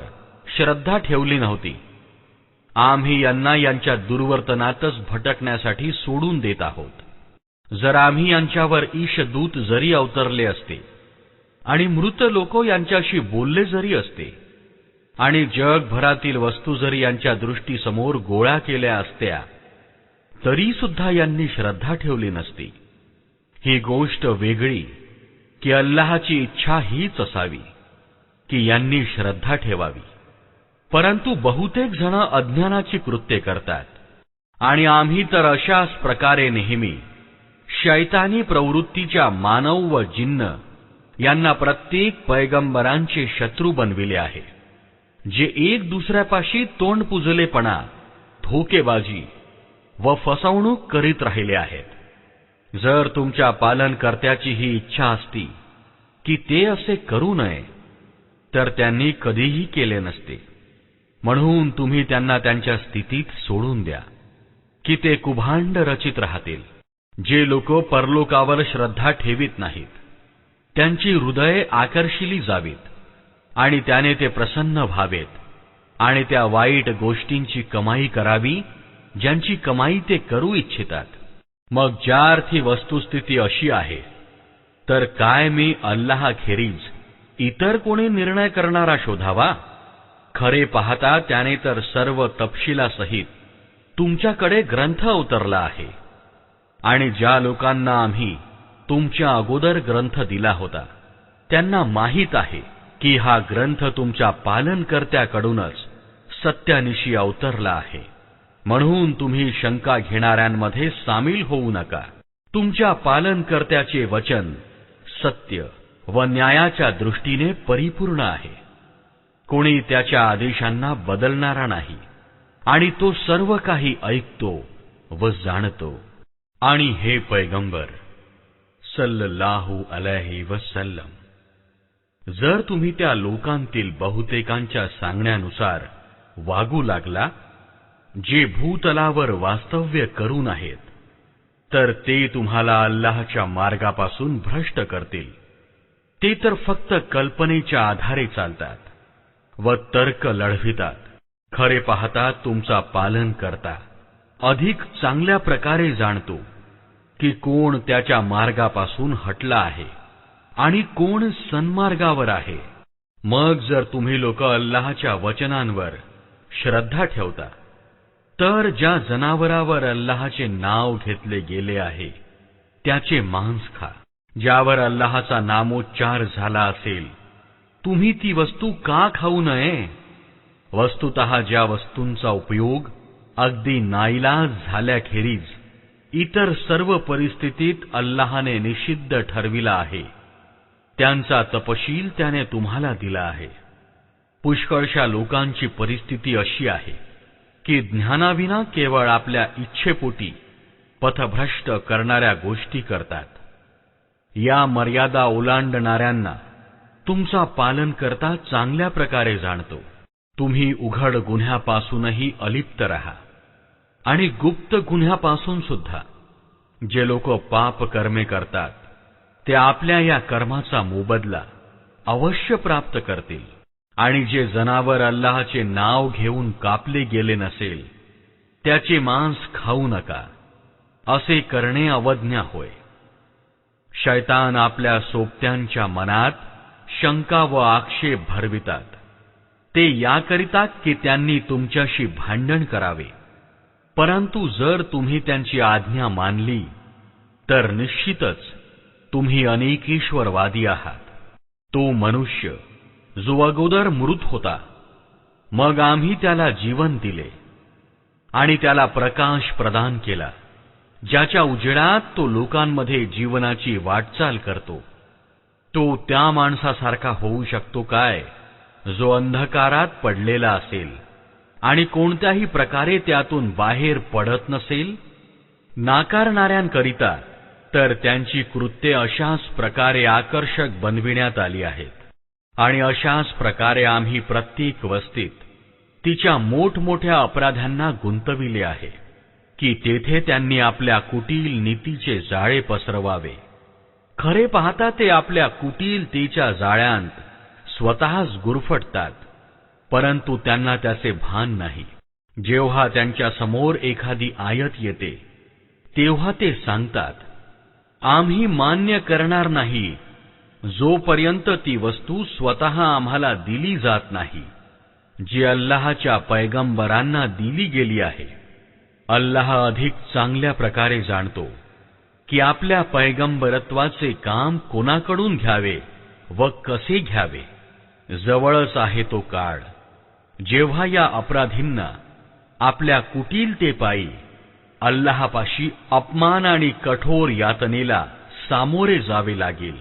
Speaker 1: श्रद्धा ठेवली नव्हती. आम्ही यांना यांच्या दुर्वर्तनातच भटकण्यासाठी सोडून देत आहोत. जर आम्ही यांच्यावर ईशदूत जरी अवतरले असते आणि मृत लोक यांच्याशी बोलले जरी असते आणि जगभरातील वस्तू जरी यांच्या दृष्टीसमोर गोळा केल्या असत्या तरी सुद्धा यांनी श्रद्धा ठेवली नसती. ही गोष्ट वेगळी की अल्लाहची इच्छा हीच असावी की यांनी श्रद्धा ठेवावी. परंतु बहुतेक जण अज्ञानाची कृत्ये करतात. आणि आम्ही तर अशाच प्रकारे नेहमी शैतानी प्रवृत्तीच्या मानव व जिन्न यांना प्रत्येक पैगंबरांचे शत्रू बनविले आहे, जे एक दुसऱ्यापाशी तोंडपुजलेपणा, धोकेबाजी व फसवणूक करीत राहिले आहेत. जर तुमच्या पालनकर्त्याची ही इच्छा असती की ते असे करू नये तर त्यांनी कधीही केले नसते. म्हणून तुम्ही त्यांना त्यांच्या स्थितीत सोडून द्या की ते कुभांड रचित राहतील. जे लोक परलोकावर श्रद्धा ठेवीत नाहीत त्यांची हृदये आकर्षिली जावीत आणि त्याने ते प्रसन्न व्हावेत. आणि त्या वाईट गोष्टींची कमाई करावी ज्यांची कमाई ते करू इच्छितात. मग ज्या अर्थी वस्तुस्थिती अशी आहे, तर काय मी अल्लाहखेरीज इतर कोणी निर्णय करणारा शोधावा? खरे पाहता त्याने तर सर्व तपशिलासहित तुमच्याकडे ग्रंथ उतरला आहे. आणि ज्या लोकांना आम्ही तुमच्या अगोदर ग्रंथ दिला होता त्यांना माहीत आहे की हा ग्रंथ तुमच्या पालनकर्त्याकडूनच सत्यानिशी अवतरला आहे. म्हणून तुम्ही शंका घेणाऱ्यांमध्ये सामील होऊ नका. तुमच्या पालनकर्त्याचे वचन सत्य व न्यायाच्या दृष्टीने परिपूर्ण आहे. कोणी त्याच्या आदेशांना बदलणारा नाही आणि तो सर्व काही ऐकतो व जाणतो. आणि हे पैगंबर सल्लल्लाहु अलैहि वसल्लम, जर तुम्ही त्या लोकांतील बहुतेकांच्या सांगण्यानुसार वागू लागला जे भूतलावर वास्तव्य करून आहेत, तर ते तुम्हाला अल्लाहच्या मार्गापासून भ्रष्ट करतील. ते तर फक्त कल्पनेच्या आधारे चालतात व तर्क लढवितात. खरे पाहता तुमचा पालन करता अधिक चांगल्या प्रकारे जाणतो की कोण त्याच्या मार्गापासून हटला आहे आणि कोण सन्मार्गावर आहे. मग जर तुम्ही लोक अल्लाहच्या वचनांवर श्रद्धा ठेवता, तर ज्या जनावरावर अल्लाहचे नाव घेतले गेले आहे त्याचे मांस खा. ज्यावर अल्लाहचा नामोच्चार झाला असेल तुम्ही ती वस्तू का खाऊ नये? वस्तुतः ज्या वस्तूंचा उपयोग अगदी नाईलाज झाल्याखेरीज इतर सर्व परिस्थितीत अल्लाहने निषिद्ध ठरविला आहे, त्यांचा तपशील त्याने तुम्हाला दिला आहे. पुष्कळशा लोकांची परिस्थिती अशी आहे की ज्ञानाविना केवळ आपल्या इच्छेपोटी पथभ्रष्ट करणाऱ्या गोष्टी करतात. या मर्यादा ओलांडणाऱ्यांना तुमचा पालनकर्ता चांगल्या प्रकारे जाणतो. तुम्ही उघड गुन्ह्यापासूनही अलिप्त रहा आणि गुप्त गुन्ह्यापासून सुद्धा. जे लोक पाप कर्मे करतात ते आपल्या या कर्माचा मोबदला अवश्य प्राप्त करतील. आणि जे जनावर अल्लाहचे नाव घेऊन कापले गेले नसेल त्याचे मांस खाऊ नका. असे करणे अवज्ञा होय. शैतान आपल्या सोबत्यांच्या मनात शंका व आक्षेप भरवितात. ते याकरिता की त्यांनी तुमच्याशी भांडण करावे. परंतु जर तुम्ही त्यांची आज्ञा मानली तर निश्चितच तुम्ही अनेकेश्वरवादी आहात. तो मनुष्य जो अगोदर मृत होता, मग आम्ही त्याला जीवन दिले आणि त्याला प्रकाश प्रदान केला, ज्याच्या उजेडात तो लोकांमध्ये जीवनाची वाटचाल करतो. तो त्या माणसासारखा होऊ शकतो काय जो अंधकारात पडलेला असेल आणि कोणत्याही प्रकारे त्यातून बाहेर पडत नसेल? नाकारणाऱ्यांकरिता तर त्यांची कृत्ये अशाच प्रकारे आकर्षक बनविण्यात आली आहेत. आणि अशाच प्रकारे आम्ही प्रत्येक वस्तीत तिच्या मोठमोठ्या अपराध्यांना गुंतविले आहे की तेथे त्यांनी आपल्या कुटील नीतीचे जाळे पसरवावे. खरे पाहता ते आपल्या कुटीलतेच्या जाळ्यांत स्वतःच गुरफटतात, परंतु त्यांना त्याचे भान नाही. जेव्हा त्यांच्या समोर एखादी आयत येते तेव्हा ते सांगतात, आम्ही मान्य करणार नाही जोपर्यंत ती वस्तू स्वतः आम्हाला दिली जात नाही जी अल्लाहच्या पैगंबरांना दिली गेली आहे. अल्लाह अधिक चांगल्या प्रकारे जाणतो की आपल्या पैगंबरत्वाचे काम कोणाकडून घ्यावे व कसे घ्यावे. जवळच आहे तो काळ जेव्हा या अपराधींना आपल्या कुटीलतेपायी अल्लाहपाशी अपमान आणि कठोर यातनेला सामोरे जावे लागेल.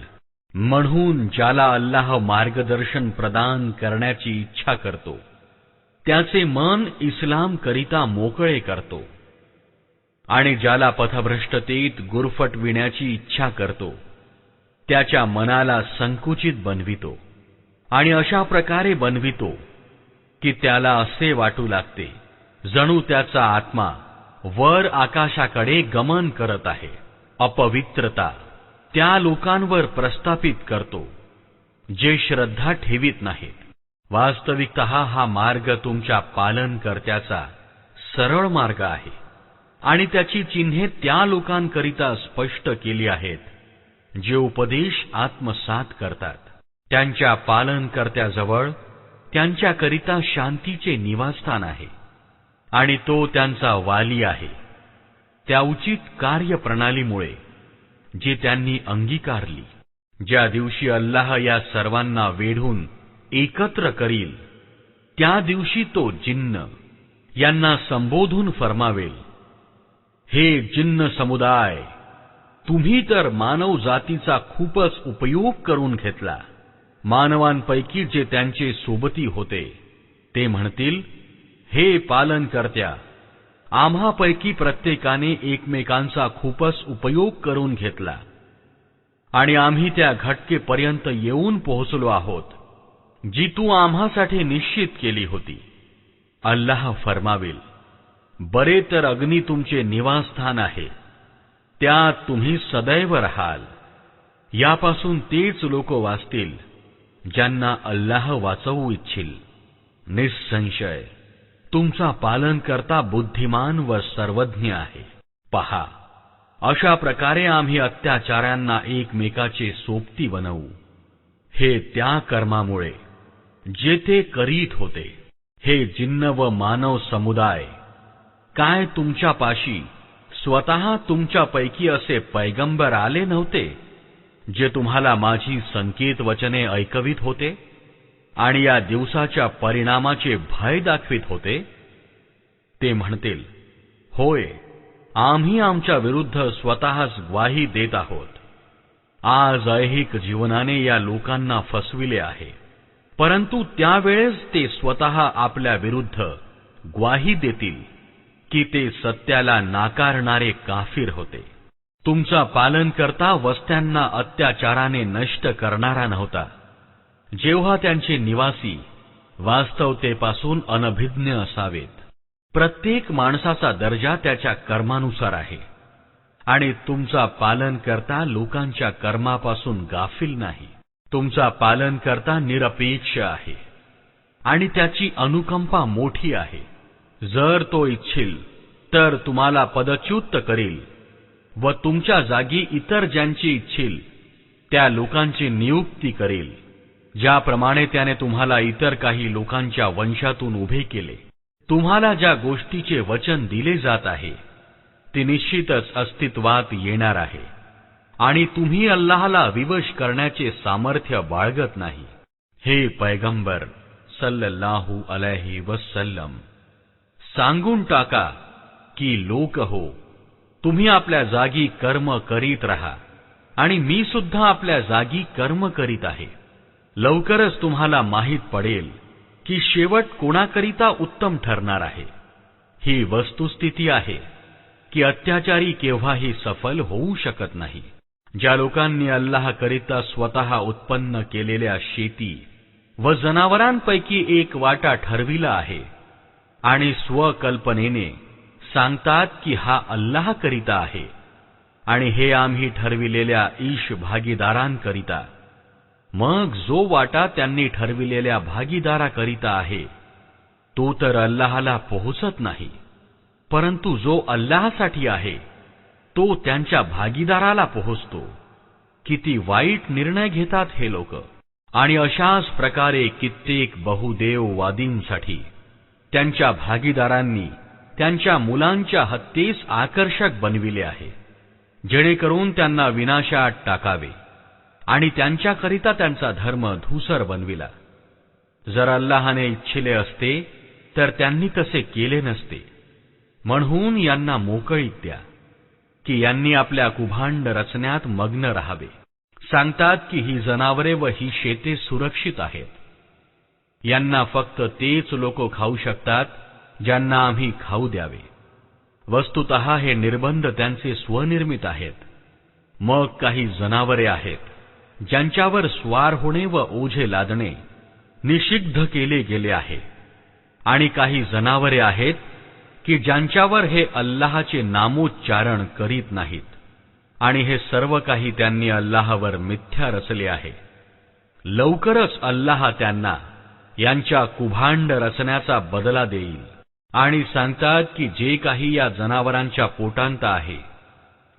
Speaker 1: म्हणून ज्याला अल्लाह मार्गदर्शन प्रदान करण्याची इच्छा करतो त्याचे मन इस्लाम करिता मोकळे करतो आणि ज्याला पथभ्रष्टतेत गुरफटविण्याची इच्छा करतो त्याच्या मनाला संकुचित बनवितो आणि अशा प्रकारे बनवितो की त्याला असे वाटू लागते जणू त्याचा आत्मा वर आकाशाकडे गमन करत आहे. अपवित्रता त्या लोकांवर प्रस्थापित करतो जे श्रद्धा ठेवीत नाहीत वास्तविकतः हा मार्ग तुमच्या पालनकर्त्याचा सरळ मार्ग आहे आणि त्याची चिन्हे त्या लोकांकरिता स्पष्ट केली आहेत जे उपदेश आत्मसात करतात. त्यांच्या पालनकर्त्याजवळ त्यांच्याकरिता शांतीचे निवासस्थान आहे आणि तो त्यांचा वाली आहे. त्या उचित कार्यप्रणालीमुळे जी त्यांनी अंगीकारली, ज्या दिवशी अल्लाह या सर्वांना वेढून एकत्र करील, त्या दिवशी तो जिन्न यांना संबोधून फरमावेल, हे जिन्न समुदाय, तुम्ही तर मानव जातीचा खूपच उपयोग करून घेतला. मानवांपैकी जे त्यांचे सोबती होते ते म्हणतील, हे पालनकर्त्या, आम्हापैकी प्रत्येकाने एकमेकांचा खूपच उपयोग करून घेतला आणि आम्ही त्या घटकेपर्यंत येऊन पोहोचलो आहोत जी तू आम्हासाठी निश्चित केली होती. अल्लाह फरमावेल, बरे तर अग्नी तुमचे निवासस्थान आहे, त्यात तुम्ही सदैव राहाल. यापासून तेच लोक वाचतील ज्यांना अल्लाह वाचवू इच्छिल. निसंशय तुमचा पालनकर्ता बुद्धिमान व सर्वज्ञ आहे. पहा, अशा प्रकारे आम्ही अत्याचाऱ्यांना एकमेकाचे सोबती बनवू, हे त्या कर्मामुळे जे ते करीत होते. हे जिन्न व मानव समुदाय, काय तुमच्यापाशी स्वतः तुमच्यापैकी असे पैगंबर आले नव्हते जे तुम्हाला माझी संकेत वचने ऐकवित होते आणि या दिवसाच्या परिणामाचे भय दाखवित होते? ते म्हणतील, होय, आम्ही आमच्या विरुद्ध स्वतःच ग्वाही देत आहोत. आज ऐहिक जीवनाने या लोकांना फसविले आहे, परंतु त्यावेळेस ते स्वतः आपल्या विरुद्ध ग्वाही देतील की ते सत्याला नाकारणारे काफिर होते. तुमचा पालनकर्ता वस्त्यांना अत्याचाराने नष्ट करणारा नव्हता, जेव्हा त्यांचे निवासी वास्तवतेपासून अनभिज्ञ असावेत. प्रत्येक माणसाचा दर्जा त्याच्या कर्मानुसार आहे आणि तुमचा पालनकर्ता लोकांच्या कर्मापासून गाफील नाही. तुमचा पालनकर्ता निरपेक्ष आहे आणि त्याची अनुकंपा मोठी आहे. जर तो इच्छिल तर तुम्हाला पदच्युत करील व तुमच्या जागी इतर ज्यांची इच्छिल त्या लोकांची नियुक्ती करील, ज्याप्रमाणे त्याने तुम्हाला इतर काही लोकांच्या वंशातून उभे केले. तुम्हाला ज्या गोष्टीचे वचन दिले जात आहे ती निश्चितच अस्तित्वात येणार आहे आणि तुम्ही अल्लाहला विवश करण्याचे सामर्थ्य बाळगत नाही. हे पैगंबर सल्लल्लाहु अलैहि वसल्लम, सांगून टाका की लोक हो, तुम्ही आपल्या जागी कर्म करीत राहा आणि मी सुद्धा आपल्या जागी कर्म करीत आहे. लवकरच तुम्हाला माहित पडेल की शेवट कोणाकरिता उत्तम ठरणार आहे. ही वस्तुस्थिती आहे की अत्याचारी केव्हाही सफल होऊ शकत नाही. ज्या लोकांनी अल्लाहकरिता स्वतः उत्पन्न केलेल्या शेती व जनावरांपैकी एक वाटा ठरविला आहे आणि स्वकल्पनेने सांगतात की हा अल्लाहकरिता आहे आणि हे आम्ही ठरविलेल्या ईश भागीदारांकरिता, मग जो वाटा त्यांनी ठरविलेल्या भागीदाराकरिता आहे तो तर अल्लाहला पोहोचत नाही, परंतु जो अल्लाहसाठी आहे तो त्यांच्या भागीदाराला पोहोचतो. किती वाईट निर्णय घेतात हे लोक. आणि अशाच प्रकारे कित्येक बहुदेववादींसाठी त्यांच्या भागीदारांनी त्यांच्या मुलांच्या हत्येस आकर्षक बनविले आहे, जेणेकरून त्यांना विनाशात टाकावे आणि त्यांच्याकरिता त्यांचा धर्म धूसर बनविला. जर अल्लाहने इच्छिले असते तर त्यांनी तसे केले नसते. म्हणून यांना मोकळीक द्या की यांनी आपल्या कुभांड रचण्यात मग्न राहावे. सांगतात की ही जनावरे व ही शेते सुरक्षित आहेत. यांना फक्त तेच लोक खाऊ शकतात ज्यांना आम्ही खाऊ द्यावे. वस्तुतः हे निर्बंध त्यांचे स्वनिर्मित आहेत. मग काही जनावरे आहेत ज्यांच्यावर स्वार होणे व ओझे लादणे निषिद्ध केले गेले आहे आणि काही जनावरे आहेत की ज्यांच्यावर हे अल्लाहचे नामोच्चारण करीत नाहीत आणि हे सर्व काही त्यांनी अल्लाहवर मिथ्या रचले आहे. लवकरच अल्लाह त्यांना यांच्या कुभांड रचण्याचा बदला देईल आणि सांगतात की जे काही या जनावरांच्या पोटांत आहे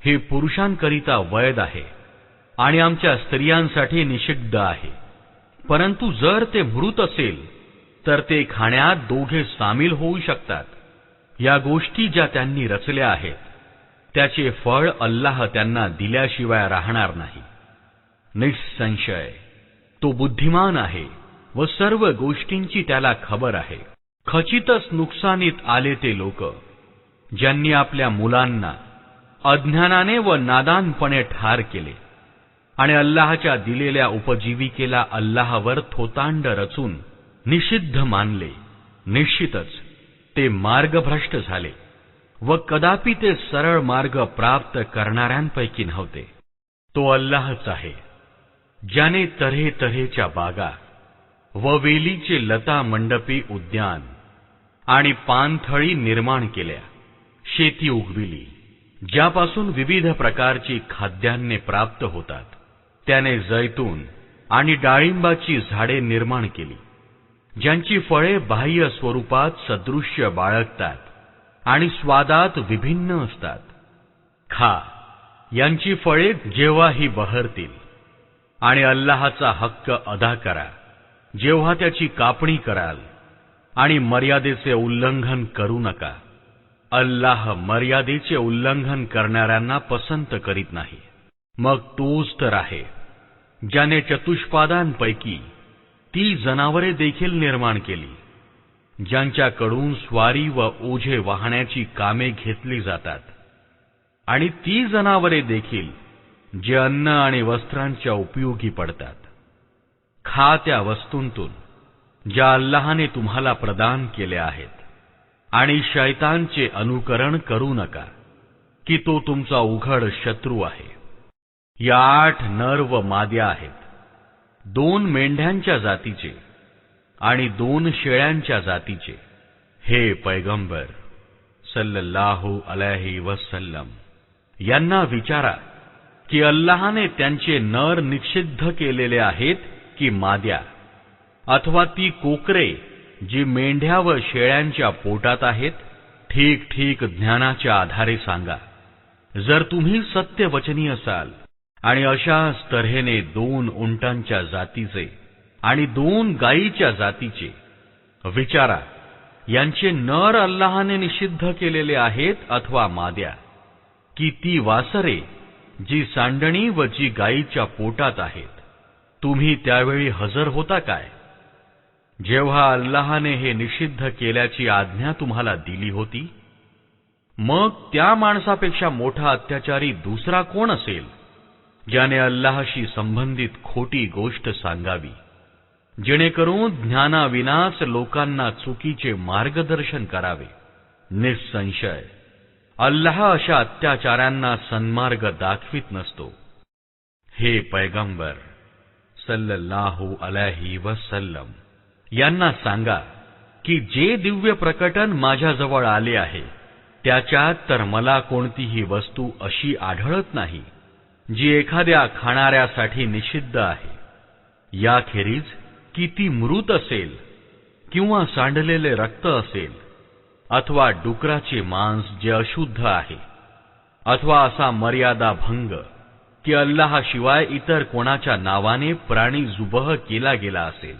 Speaker 1: हे पुरुषांकरिता वैध आहे आणि आमच्या स्त्रियांसाठी निषिद्ध आहे, परंतु जर ते मृत असेल तर ते खाण्यात दोघे सामील होऊ शकतात. या गोष्टी ज्या त्यांनी रचल्या आहेत त्याचे फळ अल्लाह त्यांना दिल्याशिवाय राहणार नाही. निसंशय तो बुद्धिमान आहे व सर्व गोष्टींची त्याला खबर आहे. खचितच नुकसानीत आले ते लोक ज्यांनी आपल्या मुलांना अज्ञानाने व नादानपणे ठार केले आणि अल्लाहच्या दिलेल्या उपजीविकेला अल्लाहवर थोतांड रचून निषिद्ध मानले. निश्चितच ते मार्गभ्रष्ट झाले व कदापि ते सरळ मार्ग प्राप्त करणाऱ्यांपैकी नव्हते. तो अल्लाहच आहे ज्याने तऱ्हेतऱ्हेच्या बागा व वेलीचे लता मंडपी उद्यान आणि पानथळी निर्माण केल्या, शेती उगविली ज्यापासून विविध प्रकारची खाद्यान्ने प्राप्त होतात. त्याने जैतून आणि डाळिंबाची झाडे निर्माण केली ज्यांची फळे बाह्य स्वरूपात सदृश्य बाळगतात आणि स्वादात विभिन्न असतात. खा, यांची फळे जेव्हाही बहरतील आणि अल्लाहचा हक्क अदा करा जेव्हा त्याची कापणी कराल आणि मर्यादेचे उल्लंघन करू नका. अल्लाह मर्यादेचे उल्लंघन करणाऱ्यांना पसंत करीत नाही. मग तोच तर आहे ज्याने चतुष्पादांपैकी ती जनावरे देखील निर्माण केली ज्यांच्याकडून स्वारी व ओझे वाहण्याची कामे घेतली जातात आणि ती जनावरे देखील जे अन्न आणि वस्त्रांच्या उपयोगी पडतात. खा त्या वस्तूंतून ज्या अल्लाहने तुम्हाला प्रदान केल्या आहेत आणि शैतानचे अनुकरण करू नका की तो तुमचा उघड शत्रू आहे. या 8 नर व माद्या आहेत, 2 मेंढ्यांच्या जातीचे आणि 2 शेळ्यांच्या जातीचे. हे पैगंबर सल्लल्लाहु अलैहि वसल्लम यांना विचारा की अल्लाहने त्यांचे नर निषिद्ध केलेले आहेत की माद्या, अथवा ती कोकरे जी मेंढ्या व शेळ्यांच्या पोटात आहेत. ठीक ठीक ज्ञानाच्या आधारे सांगा जर तुम्ही सत्यवचनी असाल. आणि अशाच तऱ्हेने 2 उंटांच्या जातीचे आणि 2 गायीच्या जातीचे विचारा, यांचे नर अल्लाहने निषिद्ध केलेले आहेत अथवा माद्या, की ती वासरे जी सांडणी व जी गायीच्या पोटात आहेत. तुम्ही त्यावेळी हजर होता काय जेव्हा अल्लाहने हे निषिद्ध केल्याची आज्ञा तुम्हाला दिली होती? मग त्या माणसापेक्षा मोठा अत्याचारी दुसरा कोण असेल ज्याने अल्लाहशी संबंधित खोटी गोष्ट सांगावी जेणेकरून ज्ञानाविनाच लोकांना चुकीचे मार्गदर्शन करावे. निसंशय अल्लाह अशा अत्याचाऱ्यांना सन्मार्ग दाखवित नसतो. हे पैगंबर सल्लल्लाहु अलैहि वसल्लम यांना सांगा की जे दिव्य प्रकटन माझ्याजवळ आले आहे त्याच्यात तर मला कोणतीही वस्तू अशी आढळत नाही जी एखाद्या खाणाऱ्यासाठी निषिद्ध आहे, याखेरीज की ती मृत असेल किंवा सांडलेले रक्त असेल अथवा डुकराचे मांस जे अशुद्ध आहे, अथवा असा मर्यादा भंग की अल्लाहशिवाय इतर कोणाच्या नावाने प्राणी जुबह केला गेला असेल.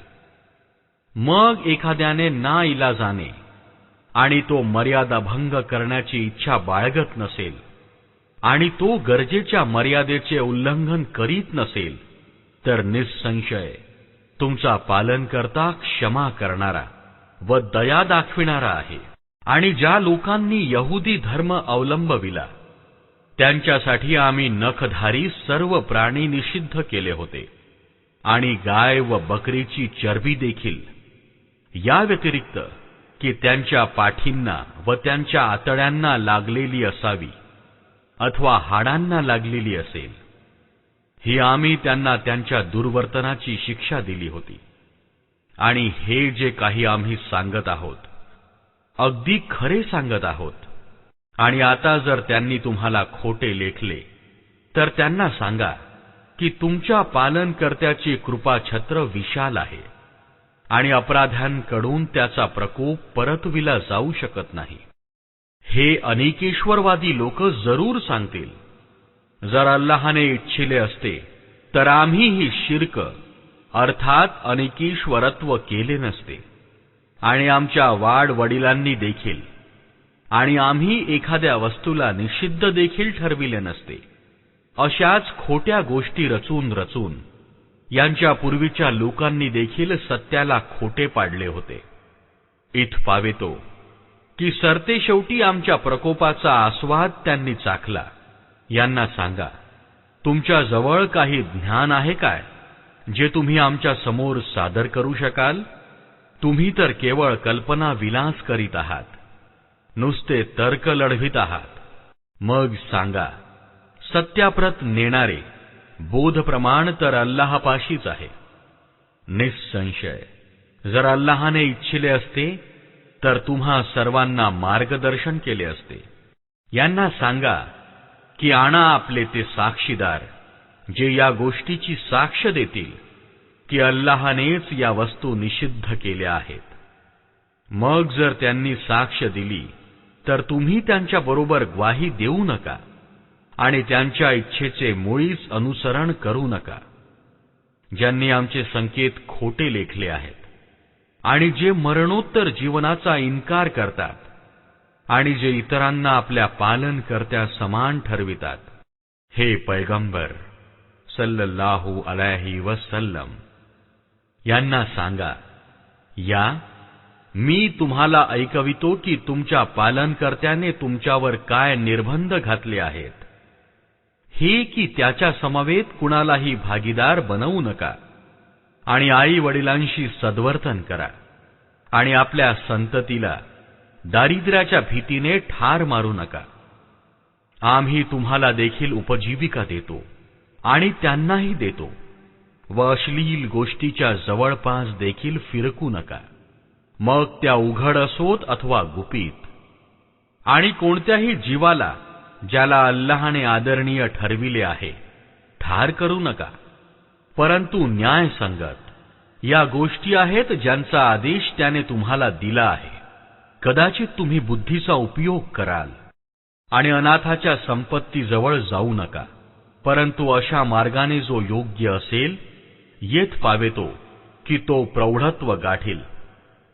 Speaker 1: मग एखाद्याने नाइलाजाने आणि तो मर्यादा भंग करण्याची इच्छा बाळगत नसेल आणि तो गरजेच्या मर्यादेचे उल्लंघन करीत नसेल तर निसंशय तुमचा पालनकर्ता क्षमा करणारा व दया दाखविणारा आहे. आणि ज्या लोकांनी यहुदी धर्म अवलंबविला त्यांच्यासाठी आम्ही नखधारी सर्व प्राणी निषिद्ध केले होते आणि गाय व बकरीची चरबी देखील, या व्यतिरिक्त की त्यांच्या पाठींना व त्यांच्या आतड्यांना लागलेली असावी अथवा हाडांना लागलेली असेल. ही आम्ही त्यांना त्यांच्या दुर्वर्तनाची शिक्षा दिली होती. आणि हे जे काही आम्ही सांगत आहोत अगदी खरे सांगत आहोत. आणि आता जर त्यांनी तुम्हाला खोटे लेखले तर त्यांना सांगा की तुमच्या पालनकर्त्याची कृपाछत्र विशाल आहे आणि अपराध्यांकडून त्याचा प्रकोप परतविला जाऊ शकत नाही. हे अनेकेश्वरवादी लोक जरूर सांगतील, जर अल्लाहने इच्छिले असते तर आम्हीही शिर्क अर्थात अनेकेश्वरत्व केले नसते, आणि आमच्या वाडवडिलांनी देखील, आणि आम्ही एखाद्या वस्तूला निषिद्ध देखील ठरविले नसते. अशाच खोट्या गोष्टी रचून रचून यांच्या पूर्वीच्या लोकांनी देखील सत्याला खोटे पाडले होते. इथ पावेतो की सरते शेवटी आमच्या प्रकोपाचा आस्वाद त्यांनी चाखला. यांना सांगा, तुमच्या जवळ काही ज्ञान आहे काय जे तुम्ही आमच्या समोर सादर करू शकाल? तुम्ही तर केवळ कल्पना विलास करीत आहात, नुसते तर्क लढवित आहात. मग सांगा, सत्याप्रत नेणारे बोधप्रमाण तर अल्लाहपाशीच आहे. निसंशय जर अल्लाहने इच्छिले असते तर तुम्हा सर्वांना मार्गदर्शन केले असते. यांना सांगा की आणा आपले ते साक्षीदार जे या गोष्टीची साक्ष देतील की अल्लाहनेच या वस्तू निषिद्ध केल्या आहेत. मग जर त्यांनी साक्ष दिली तर तुम्ही त्यांच्या बरोबर ग्वाही देऊ नका आणि त्यांच्या इच्छेचे मुळीच अनुसरण करू नका. ज्यांनी आमचे संकेत खोटे लेखले आहेत आणि जे मरणोत्तर जीवनाचा इन्कार करतात आणि जे इतरांना आपल्या पालनकर्त्या समान ठरवितात. हे पैगंबर सल्लल्लाहु अलैहि वसल्लम, यांना सांगा, या मी तुम्हाला ऐकवितो की तुमच्या पालनकर्त्याने तुमच्यावर काय निर्बंध घातले आहेत, हे की त्याच्या समवेत कुणालाही भागीदार बनवू नका, आणि आई वडिलांशी सद्वर्तन करा, आणि आपल्या संततीला दारिद्र्याच्या भीतीने ठार मारू नका. आम्ही तुम्हाला देखील उपजीविका देतो आणि त्यांनाही देतो, व अश्लील गोष्टीच्या जवळपास देखील फिरकू नका, मग त्या उघड असोत अथवा गुपित. आणि कोणत्याही जीवाला ज्याला अल्लाहने आदरणीय ठरविले आहे ठार करू नका, परंतु न्यायसंगत या गोष्टी आहेत ज्यांचा आदेश त्याने तुम्हाला दिला आहे. कदाचित तुम्ही बुद्धीचा उपयोग कराल. आणि अनाथाच्या संपत्तीजवळ जाऊ नका, परंतु अशा मार्गाने जो योग्य असेल येथ पावेतो की तो प्रौढत्व गाठील,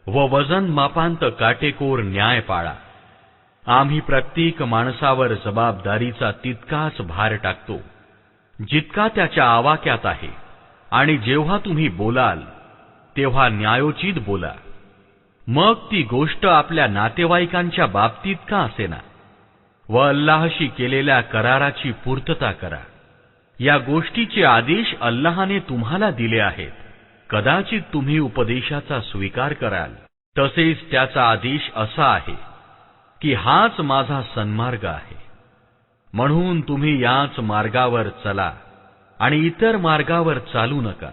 Speaker 1: व वजन मापांत काटेकोर न्याय पाळा. आम्ही प्रत्येक माणसावर जबाबदारीचा तितकाच भार टाकतो जितका त्याच्या आवाक्यात आहे, आणि जेव्हा तुम्ही बोलाल तेव्हा न्यायोचित बोला. मग ती गोष्ट आपल्या नातेवाईकांच्या बाबतीत का असेना, व अल्लाहशी केलेल्या कराराची पूर्तता करा. या गोष्टीचे आदेश अल्लाहने तुम्हाला दिले आहेत. कदाचित तुम्ही उपदेशाचा स्वीकार कराल. तसेच त्याचा आदेश असा आहे की हाच माझा सन्मार्ग आहे, म्हणून तुम्ही याच मार्गावर चला आणि इतर मार्गावर चालू नका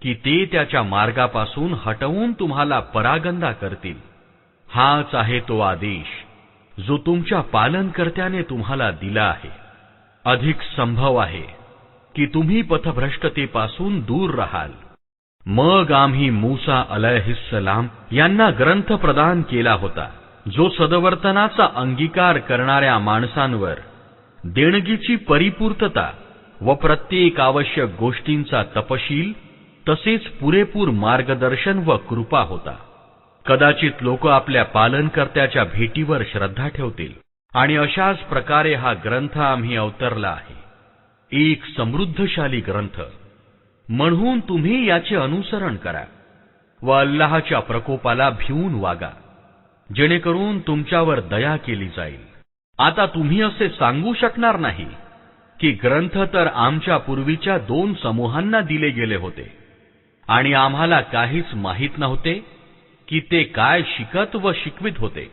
Speaker 1: की ते त्याच्या मार्गापासून हटवून तुम्हाला परागंदा करतील. हाच आहे तो आदेश जो तुमच्या पालनकर्त्याने तुम्हाला दिला आहे. अधिक संभव आहे की तुम्ही पथभ्रष्टतेपासून दूर राहाल. मग आम्ही मूसा अलैहिस्सलाम यांना ग्रंथ प्रदान केला होता, जो सदवर्तनाचा अंगीकार करणाऱ्या माणसांवर देणगीची परिपूर्तता व प्रत्येक आवश्यक गोष्टींचा तपशील तसेच पुरेपूर मार्गदर्शन व कृपा होता. कदाचित लोक आपल्या पालनकर्त्याच्या भेटीवर श्रद्धा ठेवतील, आणि अशाच प्रकारे हा ग्रंथ आम्ही अवतरला आहे, एक समृद्धशाली ग्रंथ. म्हणून तुम्ही याचे अनुसरण करा व अल्लाहच्या प्रकोपाला भिवून वागा, जेणेकरून तुमच्यावर दया केली जाईल. आता तुम्ही असे सांगू शकणार नाही की ग्रंथ तर आमच्या पूर्वीच्या 2 समूहांना दिले गेले होते आणि आम्हाला काहीच माहित नव्हते की ते काय शिकत व शिकवित होते.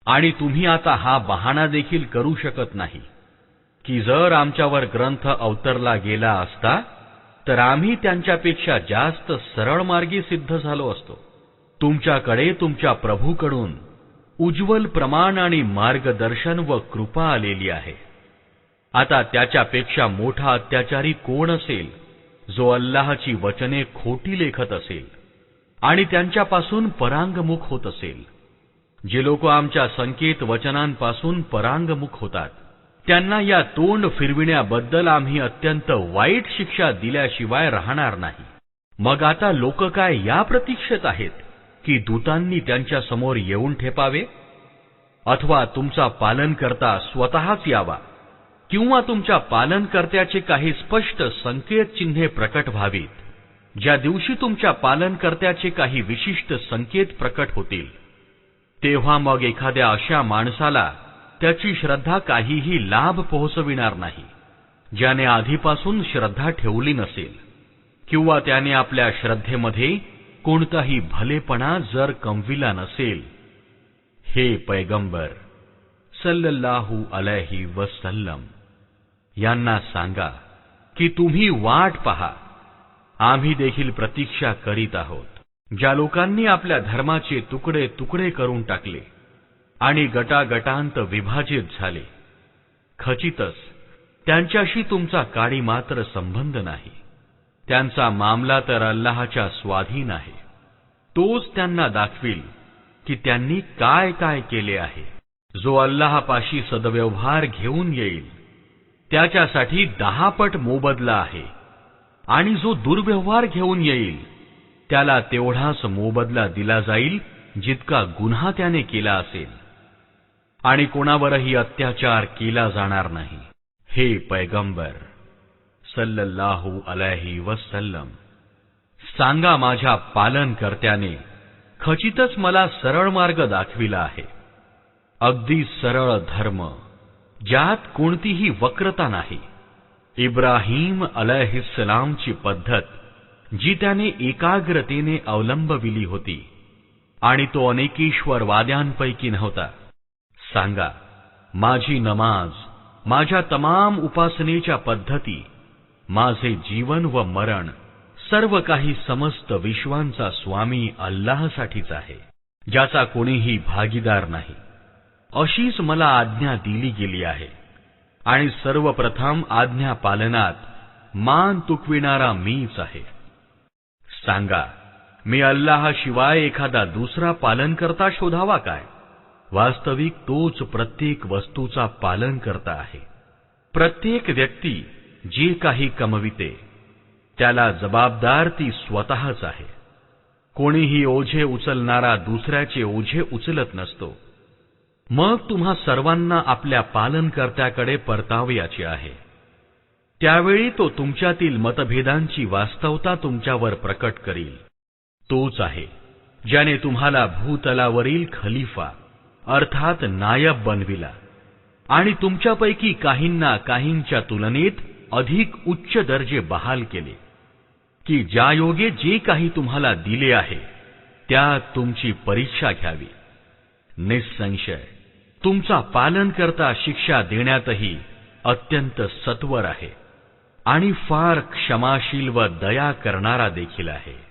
Speaker 1: आणि तुम्ही आता हा बहाणा देखील करू शकत नाही की जर आमच्यावर ग्रंथ अवतरला गेला असता तर आम्ही त्यांच्यापेक्षा जास्त सरळ मार्गी सिद्ध झालो असतो. तुमच्याकडे तुमच्या प्रभूकडून उज्ज्वल प्रमाण आणि मार्गदर्शन व कृपा आलेली आहे. आता त्याच्यापेक्षा मोठा अत्याचारी कोण असेल जो अल्लाहची वचने खोटी लेखत असेल आणि त्यांच्यापासून परांगमुख होत असेल. जे लोक आमच्या संकेत वचनांपासून परांगमुख होतात त्यांना या तोंड फिरविण्याबद्दल आम्ही अत्यंत वाईट शिक्षा दिल्याशिवाय राहणार नाही. मग आता लोक काय या प्रतीक्षेत आहेत की दूतांनी त्यांच्या समोर येऊन ठेपावे, अथवा तुमचा पालनकर्ता स्वतःच यावा, किंवा तुमच्या पालनकर्त्याचे काही स्पष्ट संकेत चिन्हे प्रकट व्हावीत. ज्या दिवशी तुमच्या पालनकर्त्याचे काही विशिष्ट संकेत प्रकट होतील तेव्हा मग एखाद्या अशा माणसाला त्याची श्रद्धा काहीही लाभ पोहोचविणार नाही ज्याने आधीपासून श्रद्धा ठेवली नसेल, किंवा त्याने आपल्या श्रद्धेमध्ये कोणताही भलेपणा जर कमविला नसेल. हे पैगंबर सल्लल्लाहु अलैहि वसल्लम यांना सांगा की तुम्ही वाट पहा, आम्ही देखील प्रतीक्षा करीत आहोत. ज्या लोकांनी आपल्या धर्माचे तुकडे तुकडे करून टाकले आणि गटागटांत विभाजित झाले, खचितच त्यांच्याशी तुमचा काडी मात्र संबंध नाही. त्यांचा मामला तर अल्लाहच्या स्वाधीन आहे. तोच त्यांना दाखवील की त्यांनी काय काय केले आहे. जो अल्लाहपाशी सद्व्यवहार घेऊन येईल त्याच्यासाठी 10 पट मोबदला आहे, आणि जो दुर्व्यवहार घेऊन येईल त्याला तेवढाच मोबदला दिला जाईल जितका गुन्हा त्याने केला असेल, आणि कोणावरही अत्याचार केला जाणार नाही. हे पैगंबर सल्लल्लाहु अलैहि वसल्लम सांगा, माझ्या पालनकर्त्याने खचितच मला सरळ मार्ग दाखविला आहे, अगदी सरळ धर्म ज्यात कोणतीही वक्रता नाही. इब्राहीम अलैहिस्सलामची पद्धत जी त्याने एकाग्रतेने अवलंबविली होती, आणि तो अनेकेश्वरवाद्यांपैकी नव्हता. सांगा, माझी नमाज, माझ्या तमाम उपासनेच्या पद्धती, माझे जीवन व मरण सर्व काही समस्त विश्वांचा स्वामी अल्लाहसाठीच आहे, ज्याचा कोणीही भागीदार नाही. अशीच मला आज्ञा दिली गेली आहे, आणि सर्वप्रथम आज्ञा पालनात मान तुकविणारा मीच आहे. सांगा, मी अल्लाहशिवाय एखादा दुसरा पालनकर्ता शोधावा काय? वास्तविक तोच प्रत्येक वस्तूचा पालनकर्ता आहे. प्रत्येक व्यक्ती जे काही कमविते त्याला जबाबदार ती स्वतःच आहे. कोणीही ओझे उचलणारा दुसऱ्याचे ओझे उचलत नसतो. मग तुम्हा सर्वांना आपल्या पालनकर्त्याकडे परतावयाचे आहे. त्यावेळी तो तुमच्यातील मतभेदांची वास्तवता तुमच्यावर प्रकट करील. तोच आहे ज्याने तुम्हाला भूतलावरील खलिफा अर्थात नायब बनविला, आणि तुमच्यापैकी काहींना काहींच्या तुलनेत अधिक उच्च दर्जे बहाल केले, की ज्यायोगे जे काही तुम्हाला दिले आहे त्यात तुमची परीक्षा घ्यावी. निसंशय तुमचा पालनकर्ता शिक्षा देण्यातही अत्यंत सत्वर आहे, आणि फार क्षमाशील व दया करणारा देखील आहे.